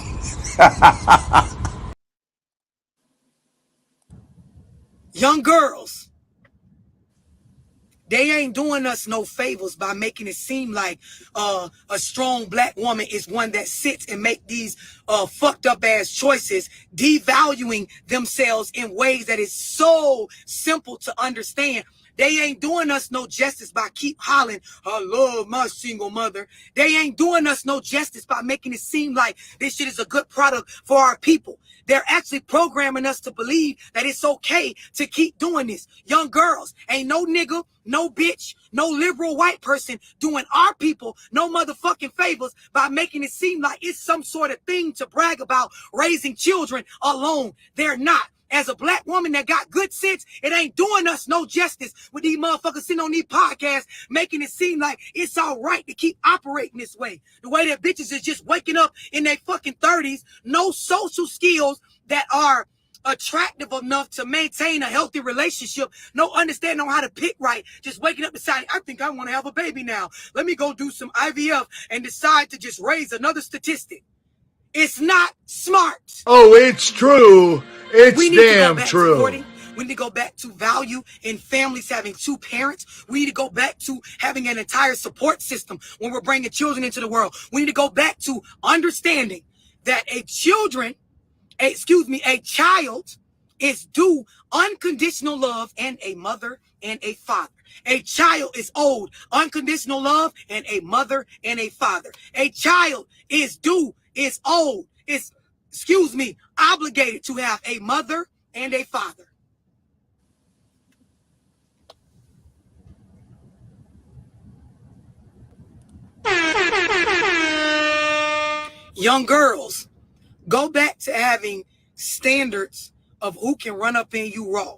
Young girls, they ain't doing us no favors by making it seem like a strong black woman is one that sits and make these fucked up ass choices, devaluing themselves in ways that is so simple to understand. They ain't doing us no justice by keep hollering, I love my single mother. They ain't doing us no justice by making it seem like this shit is a good product for our people. They're actually programming us to believe that it's okay to keep doing this. Young girls, ain't no nigga, no bitch, no liberal white person doing our people no motherfucking favors by making it seem like it's some sort of thing to brag about raising children alone. They're not. As a black woman that got good sense, it ain't doing us no justice with these motherfuckers sitting on these podcasts making it seem like it's all right to keep operating this way. The way that bitches is just waking up in their fucking 30s, no social skills that are attractive enough to maintain a healthy relationship, no understanding on how to pick right, just waking up deciding, I think I want to have a baby now. Let me go do some IVF and decide to just raise another statistic. It's not smart. Oh, it's true. It's damn true. We need to go back to value in families having two parents. We need to go back to having an entire support system when we're bringing children into the world. We need to go back to understanding that a child is due unconditional love and a mother and a father. A child is owed unconditional love and a mother and a father. A child is obligated to have a mother and a father. Young girls, go back to having standards of who can run up in you raw,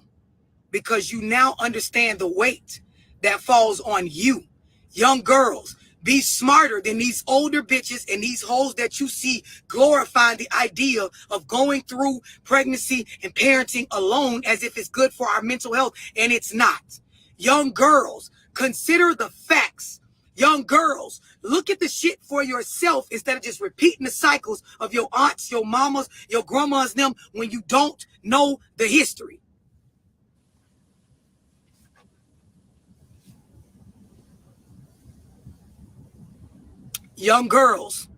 because you now understand the weight that falls on you. Young girls, be smarter than these older bitches and these hoes that you see glorifying the idea of going through pregnancy and parenting alone as if it's good for our mental health, and it's not. Young girls, consider the facts. Young girls, look at the shit for yourself instead of just repeating the cycles of your aunts, your mamas, your grandmas, them, when you don't know the history. Young girls,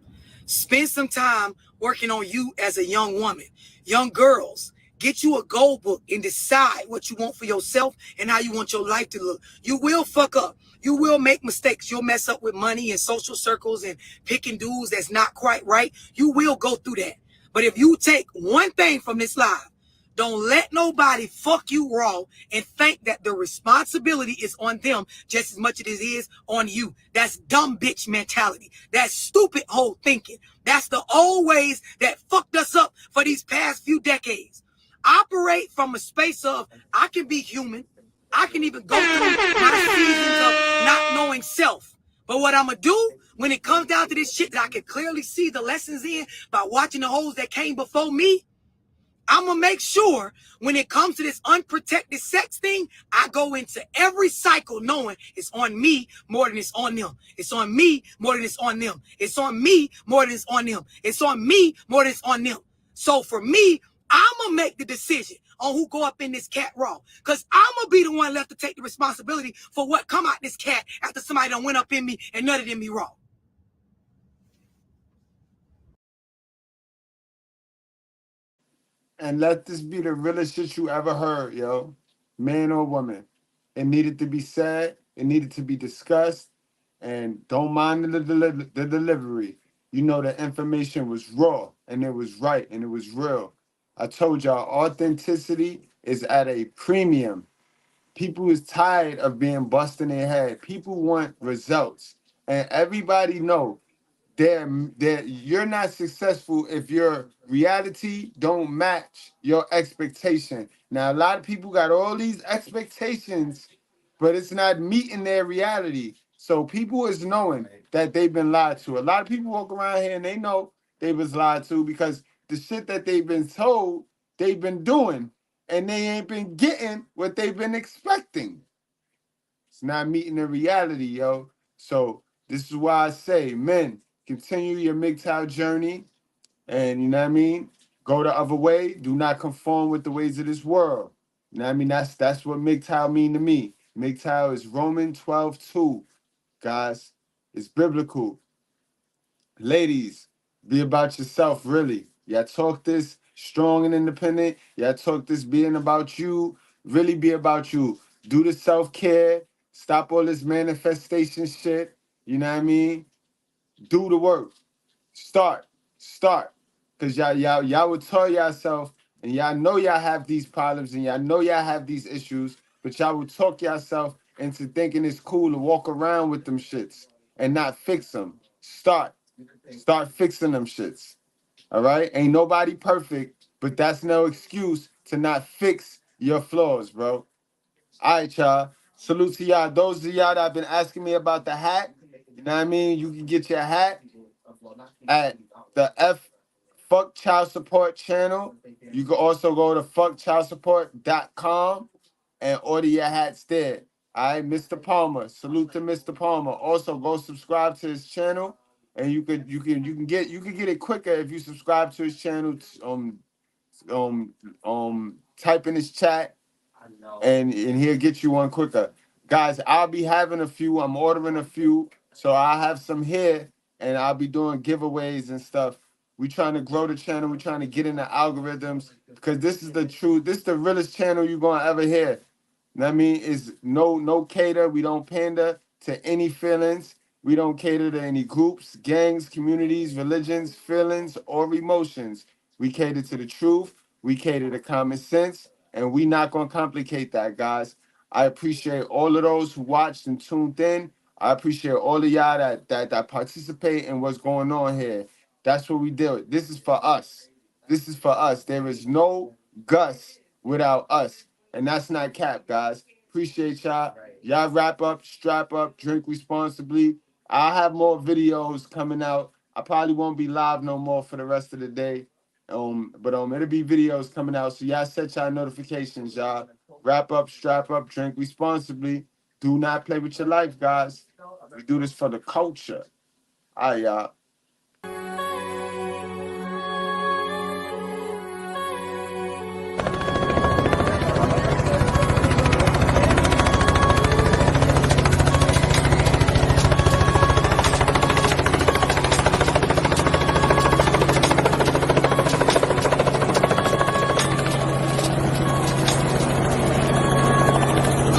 spend some time working on you as a young woman. Young girls, get you a goal book and decide what you want for yourself and how you want your life to look. You will fuck up. You will make mistakes. You'll mess up with money and social circles and picking dudes that's not quite right. You will go through that. But if you take one thing from this live, don't let nobody fuck you raw and think that the responsibility is on them just as much as it is on you. That's dumb bitch mentality. That's stupid whole thinking. That's the old ways that fucked us up for these past few decades. Operate from a space of, I can be human. I can even go through my seasons of not knowing self. But what I'm going to do when it comes down to this shit that I can clearly see the lessons in by watching the hoes that came before me, I'm going to make sure when it comes to this unprotected sex thing, I go into every cycle knowing it's on me more than it's on them. It's on me more than it's on them. It's on me more than it's on them. It's on me more than it's on them. So for me, I'm going to make the decision on who go up in this cat raw. Because I'm going to be the one left to take the responsibility for what come out this cat after somebody done went up in me and nutted in me raw. And let this be the realest shit you ever heard, yo. Man or woman. It needed to be said. It needed to be discussed. And don't mind the delivery. You know the information was raw and it was right and it was real. I told y'all authenticity is at a premium. People is tired of being busting their head. People want results. And everybody know that you're not successful if your reality don't match your expectation. Now, a lot of people got all these expectations, but it's not meeting their reality. So people is knowing that they've been lied to. A lot of people walk around here and they know they was lied to because the shit that they've been told, they've been doing, and they ain't been getting what they've been expecting. It's not meeting the reality, yo. So this is why I say, men, continue your MGTOW journey, and you know what I mean? Go the other way. Do not conform with the ways of this world. You know what I mean? That's what MGTOW mean to me. MGTOW is Romans 12:2. Guys, it's biblical. Ladies, be about yourself, really. Y'all talk this strong and independent. Y'all talk this being about you. Really be about you. Do the self-care. Stop all this manifestation shit. You know what I mean? Do the work. Start. Because y'all would tell yourself, and y'all know y'all have these problems, and y'all know y'all have these issues, but y'all would talk yourself into thinking it's cool to walk around with them shits and not fix them. Start fixing them shits. All right? Ain't nobody perfect, but that's no excuse to not fix your flaws, bro. All right, y'all. Salute to y'all. Those of y'all that have been asking me about the hat, you know what I mean? You can get your hat at the Fuck Child Support channel. You can also go to fuckchildsupport.com and order your hats there. All right, Mr. Palmer. Salute to Mr. Palmer. Also, go subscribe to his channel, and you can get it quicker if you subscribe to his channel. Type in his chat, and he'll get you one quicker. Guys, I'll be having a few. I'm ordering a few, so I'll have some here, and I'll be doing giveaways and stuff. We trying to grow the channel. We trying to get in the algorithms because this is the truth. This is the realest channel you're gonna ever hear. You know what I mean? It's no cater. We don't pander to any feelings. We don't cater to any groups, gangs, communities, religions, feelings, or emotions. We cater to the truth. We cater to common sense, and we not gonna complicate that, guys. I appreciate all of those who watched and tuned in. I appreciate all of y'all that participate in what's going on here. That's what we do. This is for us. This is for us. There is no Gus without us. And that's not cap, guys. Appreciate y'all. Y'all wrap up, strap up, drink responsibly. I'll have more videos coming out. I probably won't be live no more for the rest of the day. But it'll be videos coming out. So y'all set y'all notifications, y'all. Wrap up, strap up, drink responsibly. Do not play with your life, guys. We do this for the culture. All right, y'all.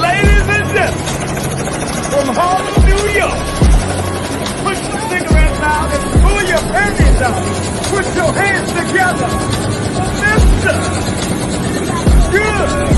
Ladies and gentlemen, from Harlem, New York, put your cigarettes out and pull your panties out. Put your hands together for Mr. Goodbread.